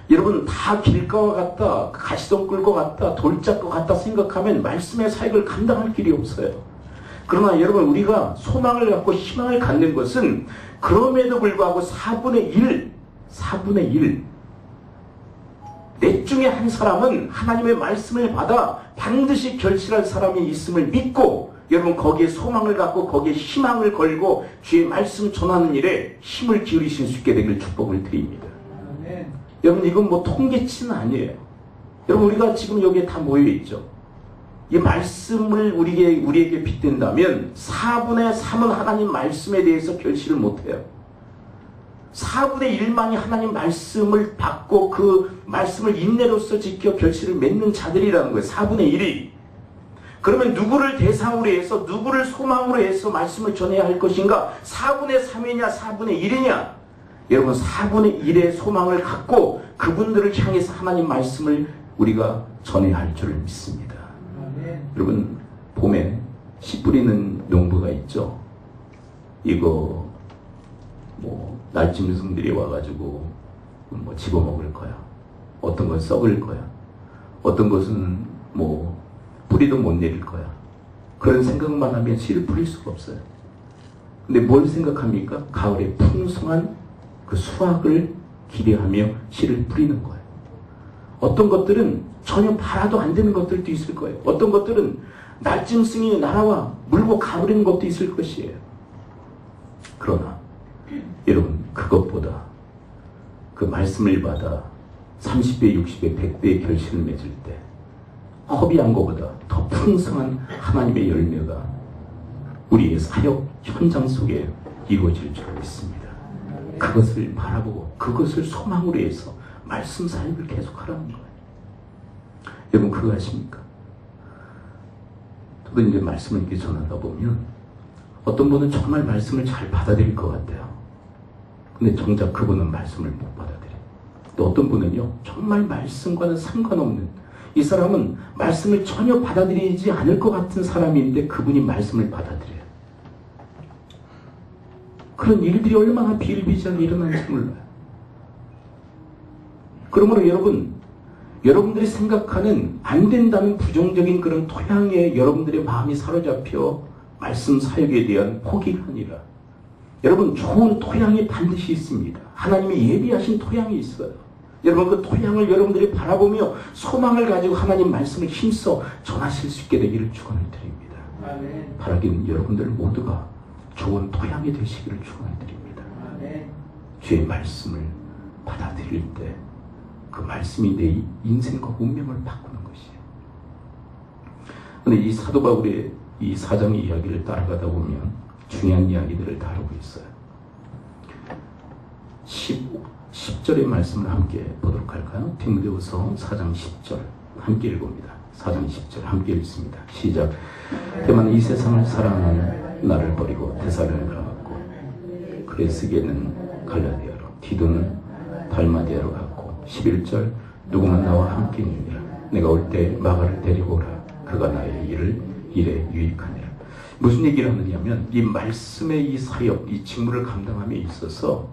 여러분, 다 길가와 같다, 가시덤굴과 같다, 돌짝과 같다 생각하면 말씀의 사역을 감당할 길이 없어요. 그러나 여러분, 우리가 소망을 갖고 희망을 갖는 것은 그럼에도 불구하고 4분의 1 넷 중에 한 사람은 하나님의 말씀을 받아 반드시 결실할 사람이 있음을 믿고, 여러분, 거기에 소망을 갖고 거기에 희망을 걸고 주의 말씀 전하는 일에 힘을 기울이실 수 있게 되길 축복을 드립니다. 여러분, 이건 뭐 통계치는 아니에요. 여러분, 우리가 지금 여기에 다 모여있죠. 이 말씀을 우리에게 빗댄다면 4분의 3은 하나님 말씀에 대해서 결실을 못해요. 4분의 1만이 하나님 말씀을 받고 그 말씀을 인내로서 지켜 결실을 맺는 자들이라는 거예요. 4분의 1이. 그러면 누구를 대상으로 해서, 누구를 소망으로 해서 말씀을 전해야 할 것인가? 4분의 3이냐 4분의 1이냐? 여러분, 4분의 1의 소망을 갖고 그분들을 향해서 하나님 말씀을 우리가 전해야 할 줄을 믿습니다. 여러분, 봄에 씨 뿌리는 농부가 있죠. 이거 뭐 날짐승들이 와가지고 뭐 집어먹을 거야. 어떤 건 썩을 거야. 어떤 것은 뭐 뿌리도 못 내릴 거야. 그런 생각만 하면 씨를 뿌릴 수가 없어요. 근데 뭘 생각합니까? 가을에 풍성한 그 수확을 기대하며 씨를 뿌리는 거예요. 어떤 것들은 전혀 발화도 안 되는 것들도 있을 거예요. 어떤 것들은 날짐승이 날아와 물고 가버리는 것도 있을 것이에요. 그러나 여러분, 그것보다 그 말씀을 받아 30배, 60배, 100배의 결실을 맺을 때 허비한 것보다 더 풍성한 하나님의 열매가 우리의 사역 현장 속에 이루어질 줄 믿습니다. 그것을 바라보고 그것을 소망으로 해서 말씀 사역을 계속하라는 거예요. 여러분, 그거 아십니까? 저도 이제 말씀을 이렇게 전하다 보면 어떤 분은 정말 말씀을 잘 받아들일 것 같아요. 근데 정작 그분은 말씀을 못 받아들여요. 또 어떤 분은요, 정말 말씀과는 상관없는, 이 사람은 말씀을 전혀 받아들이지 않을 것 같은 사람인데 그분이 말씀을 받아들여요. 그런 일들이 얼마나 비일비재하게 일어나는지 몰라요. 그러므로 여러분들이 생각하는 안 된다는 부정적인 그런 토양에 여러분들의 마음이 사로잡혀 말씀 사역에 대한 포기가 아니라, 여러분, 좋은 토양이 반드시 있습니다. 하나님이 예비하신 토양이 있어요. 여러분, 그 토양을 여러분들이 바라보며 소망을 가지고 하나님 말씀을 힘써 전하실 수 있게 되기를 축원을 드립니다. 아멘. 바라기는 여러분들 모두가 좋은 토양이 되시기를 축원을 드립니다. 아멘. 주의 말씀을 받아들일 때 그 말씀이 내 인생과 운명을 바꾸는 것이에요. 그런데 이 사도 바울의 이 사장의 이야기를 따라가다 보면 중요한 이야기들을 다루고 있어요. 10절의 말씀을 함께 보도록 할까요? 디모데후서 4장 10절 함께 읽어봅니다. 4장 10절 함께 읽습니다. 시작. 대만은 이 세상을 사랑하는 나를 버리고 데살로니가로 갔고, 그레스게는 갈라디아로, 디도는 달마디아로 갔고, 11절 누구만 나와 함께 있느니라. 내가 올 때 마가를 데리고 오라. 그가 나의 일에 유익하니라. 무슨 얘기를 하느냐면, 이 말씀의 이 사역, 이 직무를 감당함에 있어서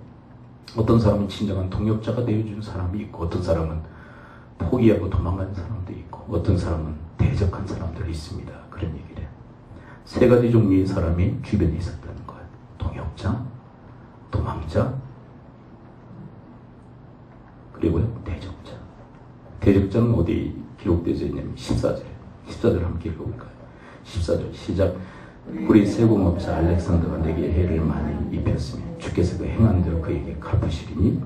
어떤 사람은 진정한 동역자가 되어주는 사람이 있고, 어떤 사람은 포기하고 도망가는 사람도 있고, 어떤 사람은 대적한 사람들이 있습니다. 그런 얘기를 해요. 3가지 종류의 사람이 주변에 있었다는 거예요. 동역자, 도망자, 그리고요, 대적자. 대적자는 어디 기록되어 있냐면 14절에. 14절 함께 읽어볼까요? 14절 시작. 우리 세공업자 알렉산더가 내게 해를 많이 입혔으며 주께서 그 행한 대로 그에게 갚으시리니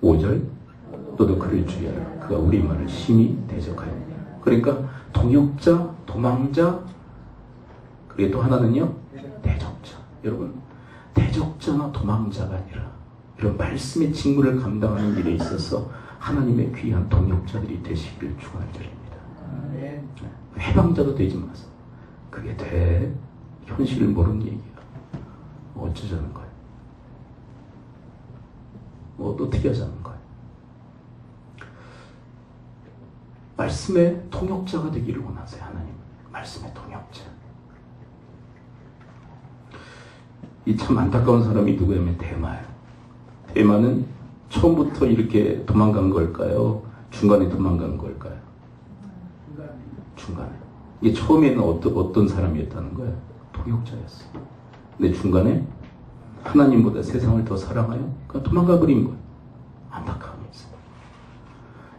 15절 너도 그를 주의하라. 그가 우리 말을 심히 대적하였느니라. 그러니까 동역자, 도망자, 그리고 또 하나는요 대적자. 여러분 대적자나 도망자가 아니라 이런 말씀의 직무를 감당하는 일에 있어서 하나님의 귀한 동역자들이 되시기를 축원드립니다. 해방자도 되지 마세요. 그게 돼. 현실을 모르는 얘기야. 어쩌자는 거야? 어떻게 하자는 거야? 말씀의 통역자가 되기를 원하세요. 하나님 말씀의 통역자. 이 참 안타까운 사람이 누구냐면 대마예요. 대마는 처음부터 이렇게 도망간 걸까요? 중간에 도망간 걸까요? 중간에. 이게 처음에는 어떤 사람이었다는 거예요? 통역자였어요. 근데 중간에 하나님보다 세상을 더 사랑하여 그냥 도망가 버린 거예요. 안타까움이 있어요.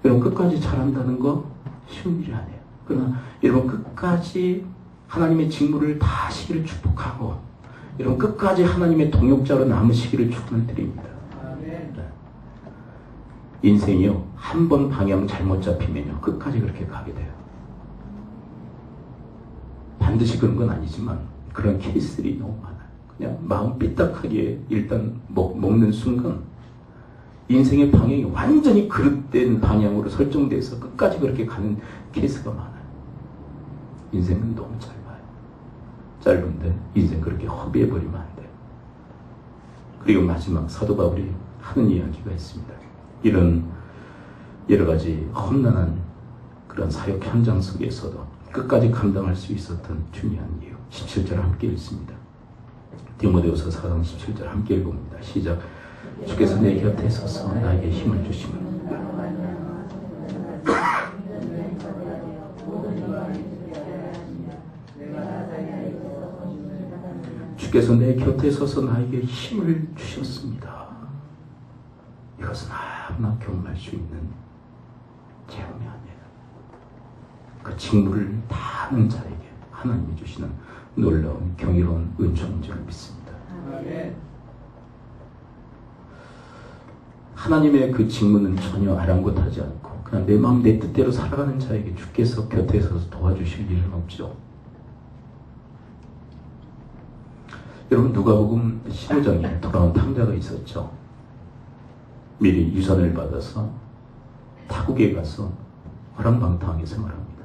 여러분 끝까지 잘한다는 거 쉬운 일이 아니에요. 그러나 여러분 끝까지 하나님의 직무를 다 하시기를 축복하고 여러분 끝까지 하나님의 동역자로 남으시기를 축원드립니다. 인생이요 한 번 방향 잘못 잡히면요 끝까지 그렇게 가게 돼요. 반드시 그런 건 아니지만 그런 케이스들이 너무 많아요. 그냥 마음 삐딱하게 일단 먹는 순간 인생의 방향이 완전히 그릇된 방향으로 설정돼서 끝까지 그렇게 가는 케이스가 많아요. 인생은 너무 짧아요. 짧은데 인생 그렇게 허비해버리면 안 돼요. 그리고 마지막 사도 바울이 하는 이야기가 있습니다. 이런 여러 가지 험난한 그런 사역 현장 속에서도 끝까지 감당할 수 있었던 중요한 이유. 17절 함께 읽습니다. 디모데후서 4장 17절 함께 읽어봅니다. 시작. 주께서 내 곁에 서서 나에게 힘을 주시면 주께서 내 곁에 서서 나에게 힘을 주셨습니다. 이것은 너무나 경험할 수 있는 체험이 아니에요. 그 직무를 다 하는 자에게 하나님이 주시는 놀라운 경이로운 은총인 줄 믿습니다. 하나님의 그 직무는 전혀 아랑곳하지 않고 그냥 내 마음 내 뜻대로 살아가는 자에게 주께서 곁에 서서 도와주실 일은 없죠. 여러분 누가복음 15장에 돌아온 탕자가 있었죠. 미리 유산을 받아서 타국에 가서 화랑방탕하게 생활합니다.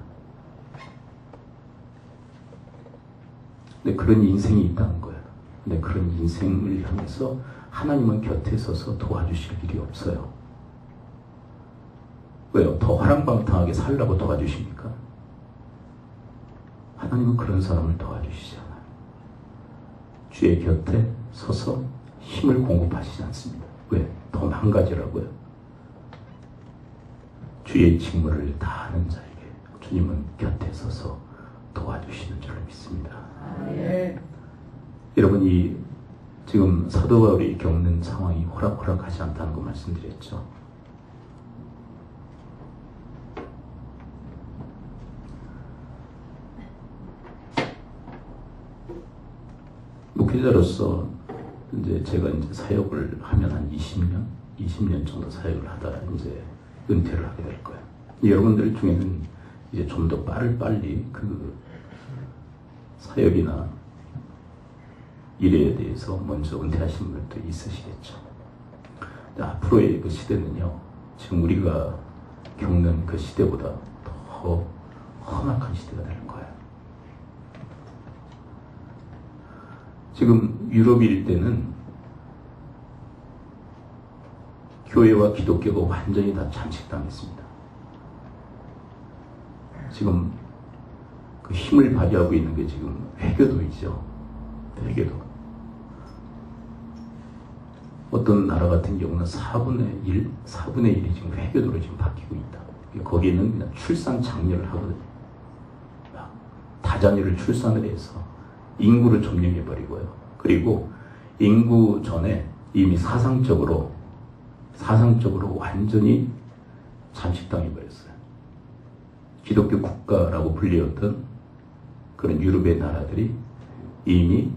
근데 그런 인생이 있다는 거예요. 근데 그런 인생을 향해서 하나님은 곁에 서서 도와주실 일이 없어요. 왜요? 더 화랑방탕하게 살라고 도와주십니까? 하나님은 그런 사람을 도와주시지 않아요. 주의 곁에 서서 힘을 공급하시지 않습니다. 왜? 더 망가지라고요. 주의 직무를 다 하는 자에게 주님은 곁에 서서 도와주시는 줄 믿습니다. 여러분 이 지금 사도 바울이 겪는 상황이 호락호락하지 않다는 거 말씀드렸죠. 목회자로서 이제 제가 이제 사역을 하면 한 20년 정도 사역을 하다 이제 은퇴를 하게 될 거예요. 여러분들 중에는 이제 좀 더 빨리 그 사역이나 일에 대해서 먼저 은퇴하신 분들도 있으시겠죠. 앞으로의 그 시대는요, 지금 우리가 겪는 그 시대보다 더 험악한 시대가 될 거예요. 지금 유럽일 때는 교회와 기독교가 완전히 다 잠식당했습니다. 지금 그 힘을 발휘하고 있는 게 지금 회교도이죠. 회교도. 어떤 나라 같은 경우는 4분의 1이 지금 회교도로 지금 바뀌고 있다. 거기에는 그냥 출산 장려를 하거든요. 다자녀를 출산을 해서 인구를 점령해버리고요. 그리고 인구 전에 이미 사상적으로 완전히 잠식당해버렸어요. 기독교 국가라고 불리었던 그런 유럽의 나라들이 이미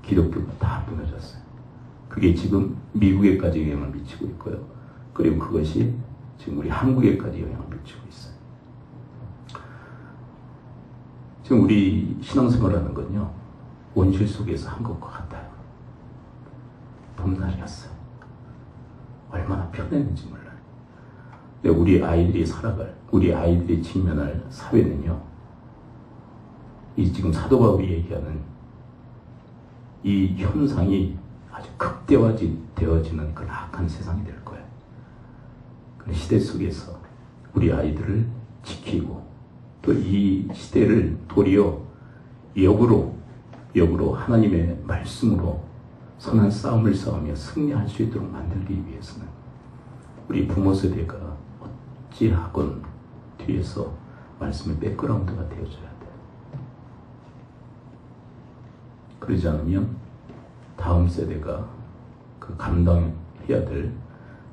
기독교가 다 무너졌어요. 그게 지금 미국에까지 영향을 미치고 있고요. 그리고 그것이 지금 우리 한국에까지 영향을 미치고 있어요. 지금 우리 신앙생활하는 건요, 원실 속에서 한 것과 같아요. 봄날이었어요. 얼마나 편했는지 몰라요. 근데 우리 아이들이 살아갈, 우리 아이들이 직면할 사회는요, 이 지금 사도 바울이 얘기하는 이 현상이 아주 극대화되어지는 그런 악한 세상이 될 거예요. 그 시대 속에서 우리 아이들을 지키고 또 이 시대를 도리어 역으로 하나님의 말씀으로 선한 싸움을 싸우며 승리할 수 있도록 만들기 위해서는 우리 부모 세대가 어찌하건 뒤에서 말씀의 백그라운드가 되어줘야 돼요. 그러지 않으면 다음 세대가 그 감당해야 될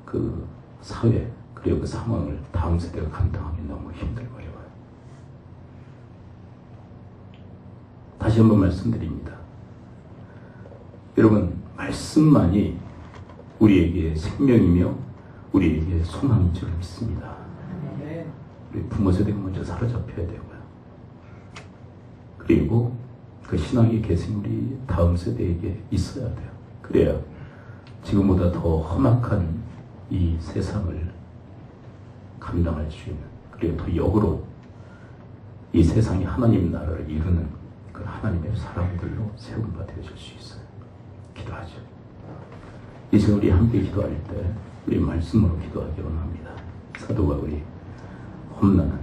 그 사회 그리고 그 상황을 다음 세대가 감당하기 너무 힘들고 어려워요. 다시 한번 말씀드립니다. 여러분, 말씀만이 우리에게 생명이며 우리에게 소망인 줄 믿습니다. 우리 부모 세대가 먼저 사로잡혀야 되고요. 그리고 그 신앙의 계승이 우리 다음 세대에게 있어야 돼요. 그래야 지금보다 더 험악한 이 세상을 감당할 수 있는, 그리고 더 역으로 이 세상이 하나님 나라를 이루는 그 하나님의 사람들로 세운 바 되어질 수 있어요. 기도하죠. 이제 우리 함께 기도할 때 우리 말씀으로 기도하기 원합니다. 사도 바울이 험난한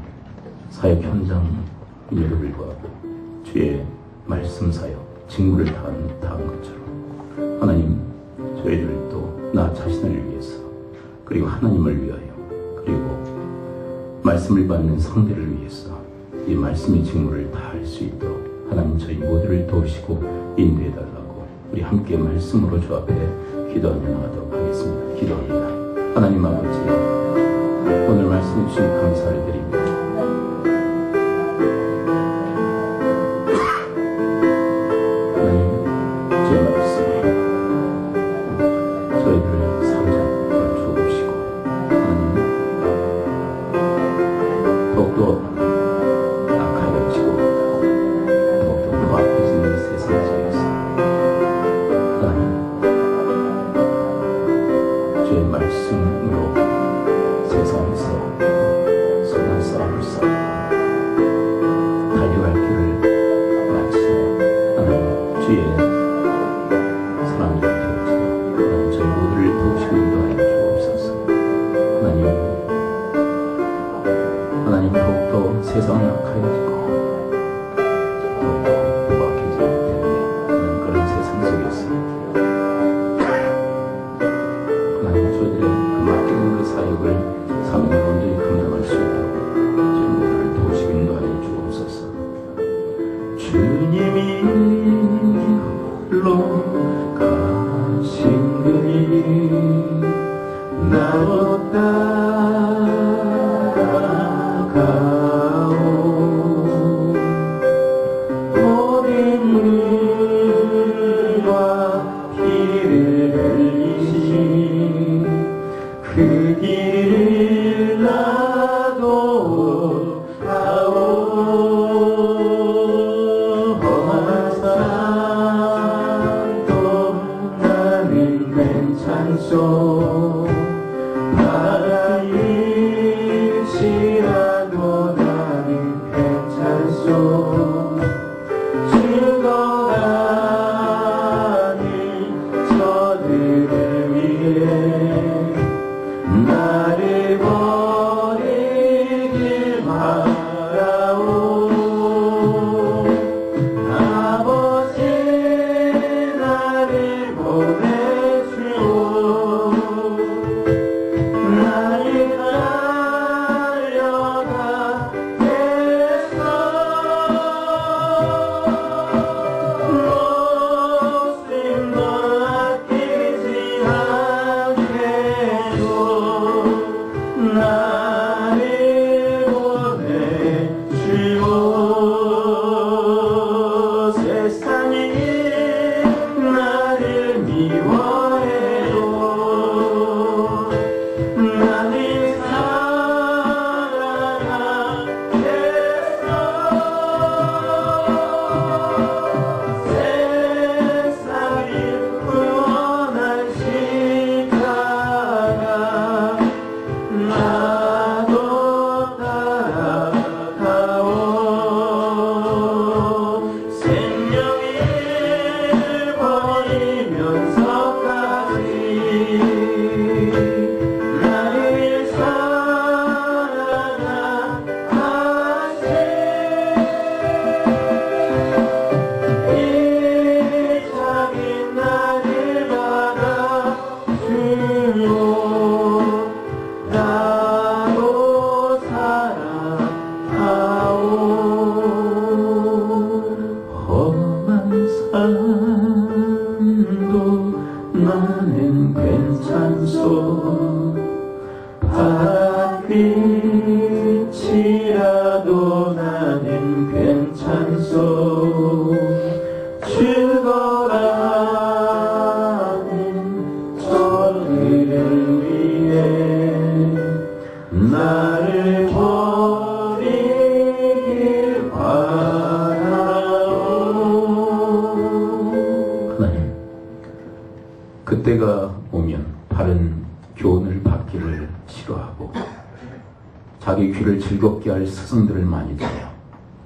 사역 현장임에도 불구하고 주의 말씀 사역 직무를 다한 것처럼 하나님, 저희들도 나 자신을 위해서 그리고 하나님을 위하여 그리고 말씀을 받는 상대를 위해서 이 말씀의 직무를 다할 수 있도록 하나님 저희 모두를 도우시고 인도해달라고 우리 함께 말씀으로 주 앞에 기도하며 나가도록 하겠습니다. 기도합니다. 하나님 아버지, 오늘 말씀 주신 감사를 드립니다. 나로 따라가오 나를 버리길 바라오. 하나님, 그때가 오면 바른 교훈을 받기를 싫어하고 자기 귀를 즐겁게 할 스승들을 많이 두며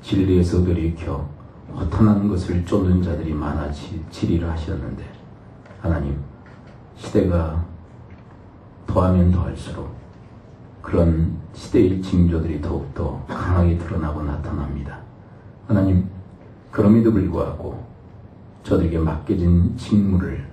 진리에서 돌이켜 허탄한 것을 쫓는 자들이 많아지리라 하셨는데, 하나님, 시대가 더하면 더할수록 그런 시대의 징조들이 더욱더 강하게 드러나고 나타납니다. 하나님, 그럼에도 불구하고 저들에게 맡겨진 직무를,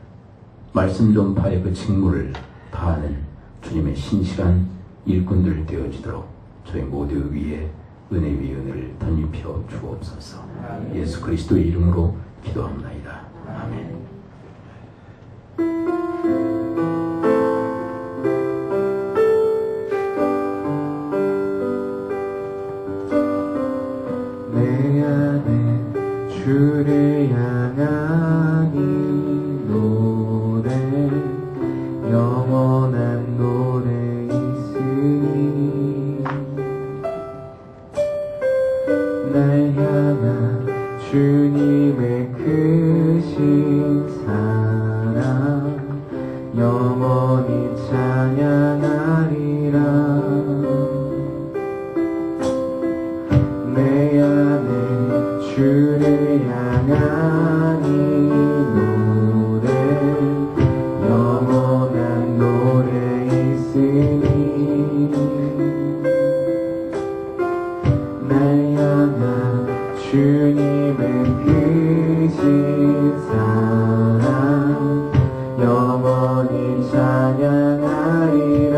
말씀 전파의 그 직무를 다하는 주님의 신실한 일꾼들 되어지도록 저희 모두 위에 은혜 위에 은혜를 덧입혀 주옵소서. 예수 그리스도의 이름으로 기도합나이다. 아멘. 내 안에 주를 향한 이 노래, 영원한 노래 있으니 날 향한 주님의 크신 사랑 영원히 찬양하리라. 내 안에 주를 향한 이 노래, 영원한 노래 있으니 날 향한 주님의 크신 사랑 영원히 찬양하리라.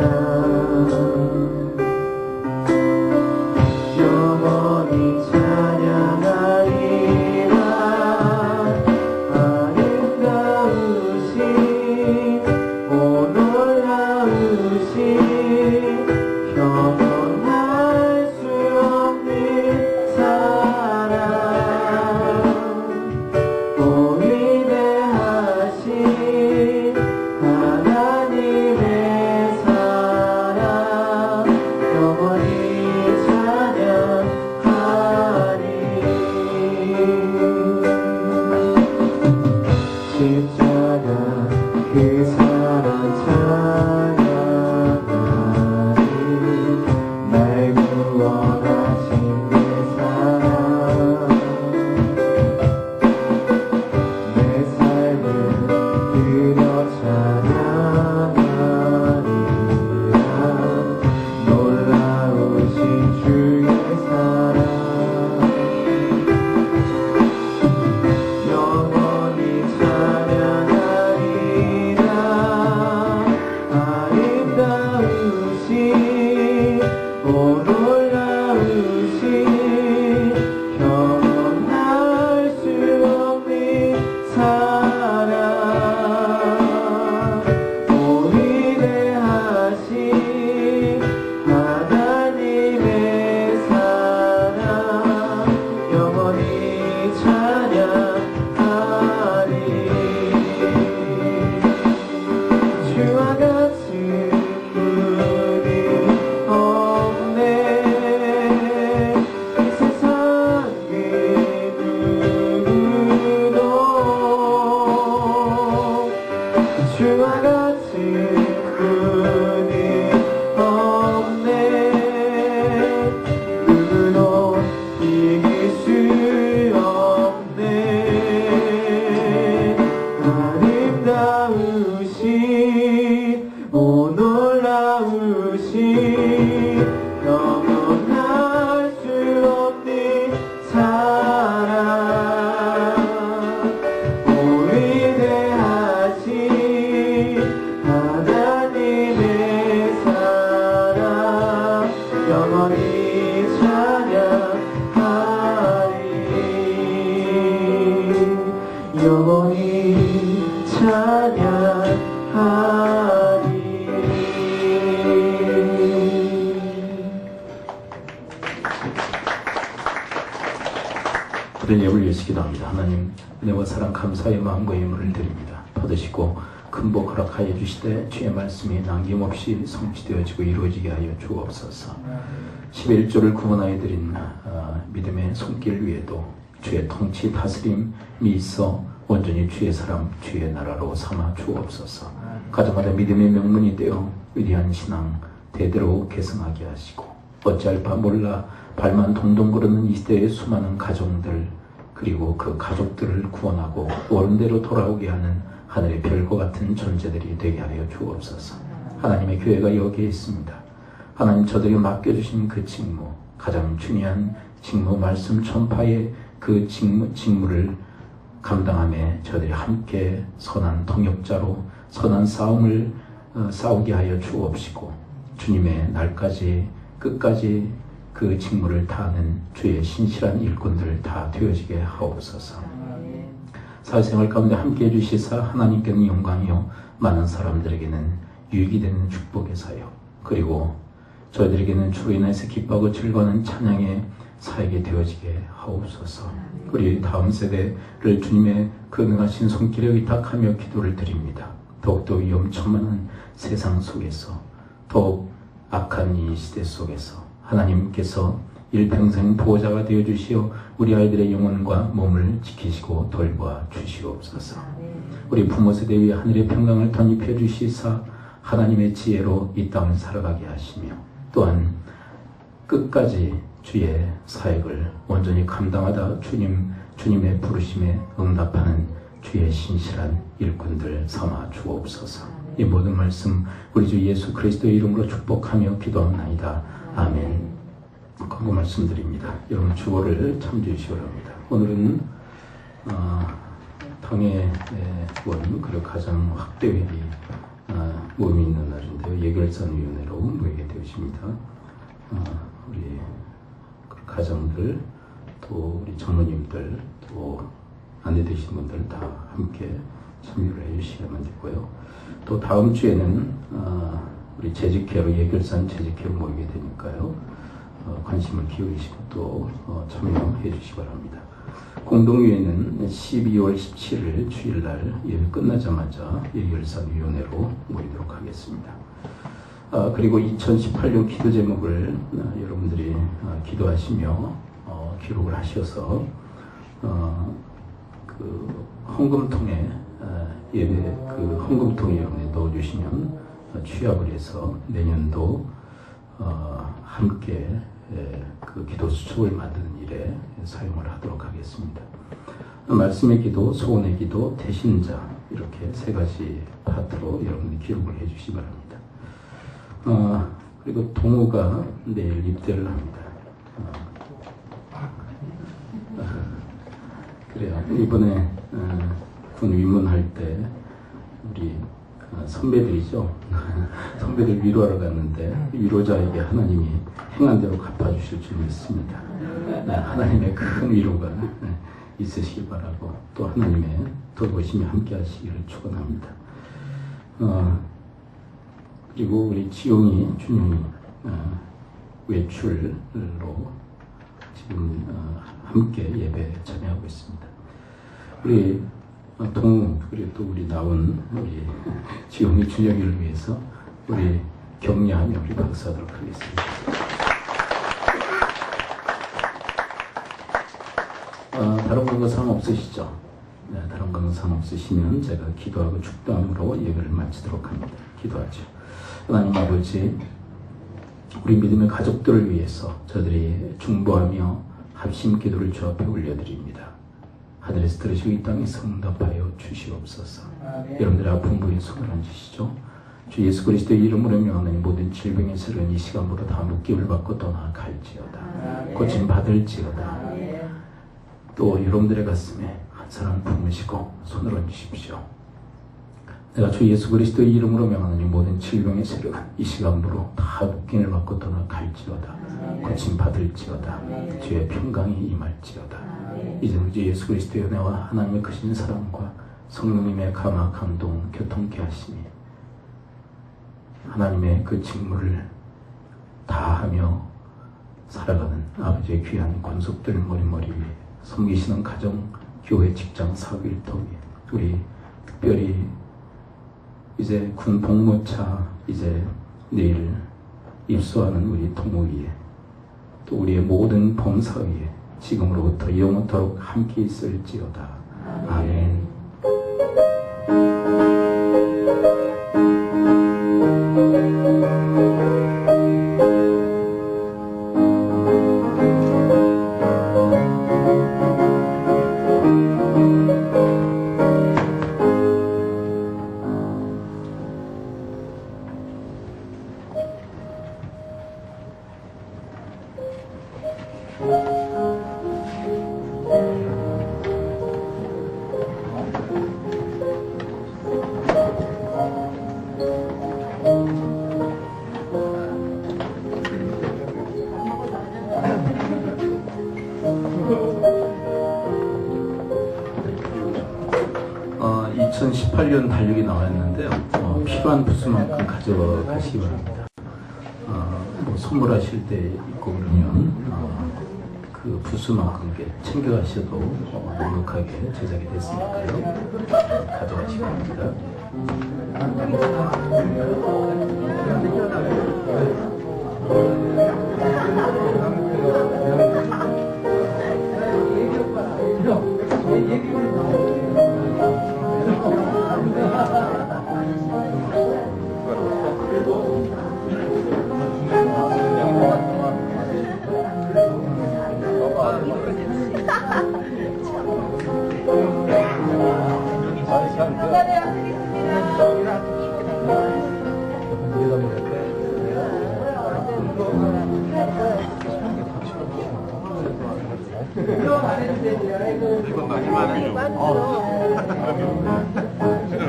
영원히 찬양하리라. 아름다우신 오 놀라우신 영원할 수 없는 사랑, 오 위대하신 하나님의 사랑 영원히 찬양하리. 십자가 그 사랑 찬양하리. 날 구원하신 그 사랑, 내 삶을 드려 찬양하리라. 놀라우신 주의 사랑 영원히 찬양하리라. 아름다우신 오 놀라우신 영원할 수 없는 사랑, 오 위대하신 하나님의 사랑 영원히 찬양하리. 주와 같은 분이 없네. 이 세상 그 누구도 주와 같은 분이 없네. 누구도 이길 수 없네. 아름다우신 오 놀라우신 영원할 수 없는 사랑, 오 위대하신 하나님의 사랑 영원히 찬양하리. 영원히 찬양하리. 그런 예물 예수 기도합니다. 하나님, 은혜와 사랑 감사의 마음과 예물을 드립니다. 받으시고 큰복 허락하여 주시되 주의 말씀이 남김없이 성취되어지고 이루어지게 하여 주옵소서. 11조를 구원하여 드린 믿음의 손길 위에도 주의 통치 다스림이 있어 온전히 주의 사람 주의 나라로 삼아 주옵소서. 가정마다 믿음의 명문이 되어 위대한 신앙 대대로 계승하게 하시고 어찌할 바 몰라 발만 동동 구르는 이 시대의 수많은 가정들 그리고 그 가족들을 구원하고 원대로 돌아오게 하는 하늘의 별과 같은 존재들이 되게 하여 주옵소서. 하나님의 교회가 여기에 있습니다. 하나님 저들에게 맡겨주신 그 직무, 가장 중요한 직무 말씀 전파의 그 직무를 감당함에 저들이 함께 선한 동역자로 선한 싸움을 싸우게 하여 주옵시고 주님의 날까지 끝까지 그 직무를 다하는 주의 신실한 일꾼들 다 되어지게 하옵소서. 사회생활 가운데 함께해 주시사 하나님께는 영광이요 많은 사람들에게는 유익이 되는 축복의 사역 그리고 저희들에게는 주로 인해서 기뻐하고 즐거워하는 찬양의 사역이 되어지게 하옵소서. 우리 다음 세대를 주님의 그 능하신 손길에 의탁하며 기도를 드립니다. 더욱더 위험천만한 세상 속에서 더욱 악한 이 시대 속에서 하나님께서 일평생 보호자가 되어주시어 우리 아이들의 영혼과 몸을 지키시고 돌보아 주시옵소서. 우리 부모 세대 위에 하늘의 평강을 덧입혀 주시사 하나님의 지혜로 이 땅을 살아가게 하시며 또한 끝까지 주의 사역을 온전히 감당하다 주님의 부르심에 응답하는 주의 신실한 일꾼들 삼아 주옵소서. 이 모든 말씀 우리 주 예수 그리스도의 이름으로 축복하며 기도합나이다. 아멘. 광고 말씀드립니다. 여러분 주보를 참조해 주시기 바랍니다. 오늘은 당회원 그리고 가정 확대회의 모임이 있는 날인데요. 예결산위원회로 모이게 되십니다. 우리 가정들 또 우리 장로님들 또 안내 되신 분들 다 함께 참여를 해주시면 되고요. 또 다음 주에는 우리 재직회로 예결산 재직회로 모이게 되니까요. 관심을 기울이시고 또 참여해 주시기 바랍니다. 공동위회는 12월 17일 주일날 예배 끝나자마자 예결산위원회로 모이도록 하겠습니다. 그리고 2018년 기도 제목을 여러분들이 기도하시며 기록을 하셔서 그 헌금통에 예배 그 헌금통에 여러분이 넣어주시면 취합을 해서 내년도 함께 그 기도 수첩을 만드는 일에 사용을 하도록 하겠습니다. 말씀의 기도, 소원의 기도, 대신자 이렇게 세 가지 파트로 여러분이 기록을 해주시기 바랍니다. 그리고 동우가 내일 입대를 합니다. 그래요. 이번에 군 위문할 때 우리 선배들이죠. 선배들 위로하러 갔는데 위로자에게 하나님이 행한 대로 갚아주실 줄 믿습니다. 하나님의 큰 위로가 있으시길 바라고 또 하나님의 돌보심이 함께 하시기를 축원합니다. 그리고 우리 지용이, 준용이 외출로 지금 함께 예배에 참여하고 있습니다. 우리 동우 그리고 또 우리 나온 우리 지용이, 준영이를 위해서 우리 격려하며 우리 박수하도록 하겠습니다. 다른 건강 없으시죠? 네, 다른 건강 없으시면 제가 기도하고 축도함으로 예배를 마치도록 합니다. 기도하죠. 하나님 아버지, 우리 믿음의 가족들을 위해서 저들이 중보하며 합심 기도를 주 앞에 올려드립니다. 하늘에서 들으시고 이 땅에서 응답하여 주시옵소서. 여러분들의 아픈 부위에 손을 얹으시죠. 주 예수 그리스도의 이름으로 명하는 모든 질병에서는 이 시간부로 다 묶임을 받고 떠나갈지어다. 고침 받을지어다. 또 여러분들의 가슴에 한 사람 품으시고 손을 얹으십시오. 내가 주 예수 그리스도의 이름으로 명하는 모든 질병의 세력은 이 시간부로 다 묶임을 받고 떠나갈지어다. 고침 받을지어다. 주의 평강이 임할지어다. 이제 우리 예수 그리스도의 은혜와 하나님의 크신 사랑과 성령님의 감화 감동 교통케 하시니 하나님의 그 직무를 다하며 살아가는 아버지의 귀한 권속들 머리머리 위에 섬기시는 가정, 교회, 직장, 사업 일터 위에 우리 특별히 이제 군 복무차 이제 내일 입소하는 우리 동무위에 또 우리의 모든 범사위에 지금으로부터 영원토록 함께 있을지어다. 아멘. 어, 2018년 달력이 나왔는데요. 필요한 부수만큼 가져가시기 바랍니다. 뭐 선물하실 때 있고 그러면 그 부수만큼 이렇게 챙겨가셔도 넉넉하게 제작이 됐으니까요. 가져가시기 바랍니다. 이건 많이 많아요.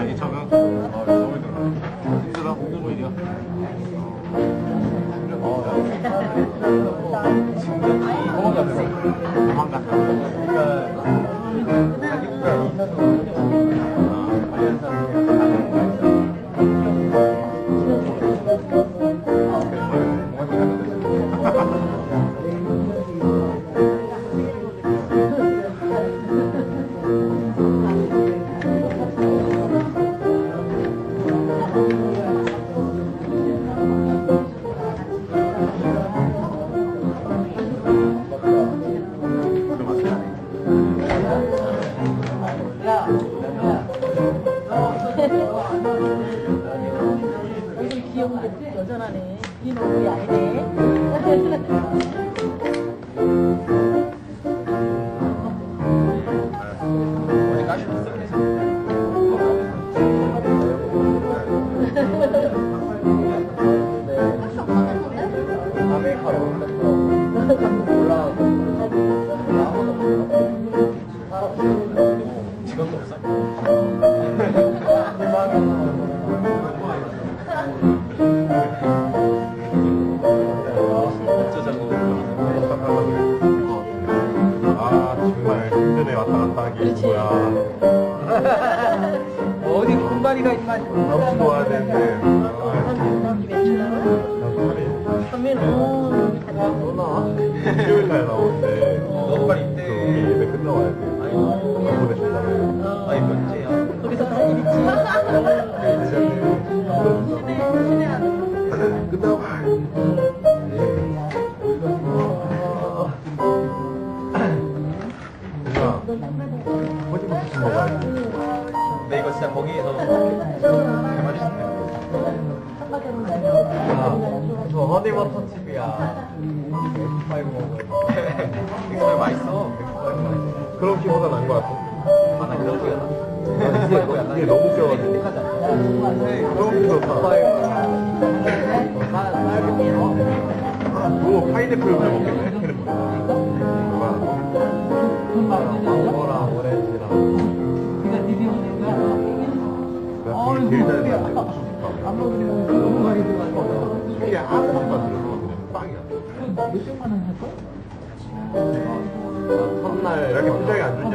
이 적응 너무 힘들어. 오히려. 도망갔다. 귀여운데 여전하네. 이 너무 얇네. 지금도 없어? 정말 힘드네. 왔다 갔다 하기. 뭐야. 어디 군바리가 있나? 너무 좋아야 되는데. 일요일날 나오는데. 너도 빨리 입대. 예배 끝나와야 돼. 보내준다며. 아니 언제야? 거기서 다 입지. 끝나와. 허니버터 먹어야지. 근데 이거 진짜 거기에서 되게 맛있네. 저 허니버터 칩이야. 엑스파이브 먹어요. 엑스파이브 맛있어. 엑스파이브 맛있어. 그런 기보다 나은 것 같아. 아, 나 이런 거야. 이게 너무 껴가지고. 너무 좋다. 오, 파인애플 먹겠네. 걔는 뭐야? 망고랑 오렌지랑. 내가 제일 잘했는데 안 먹으면 너무 많이 들어가서. 이게 아무것도 안 들어서 그냥 빵이야. 몇백만 원 할걸? 첫날 이렇게 분장이 안 좋냐?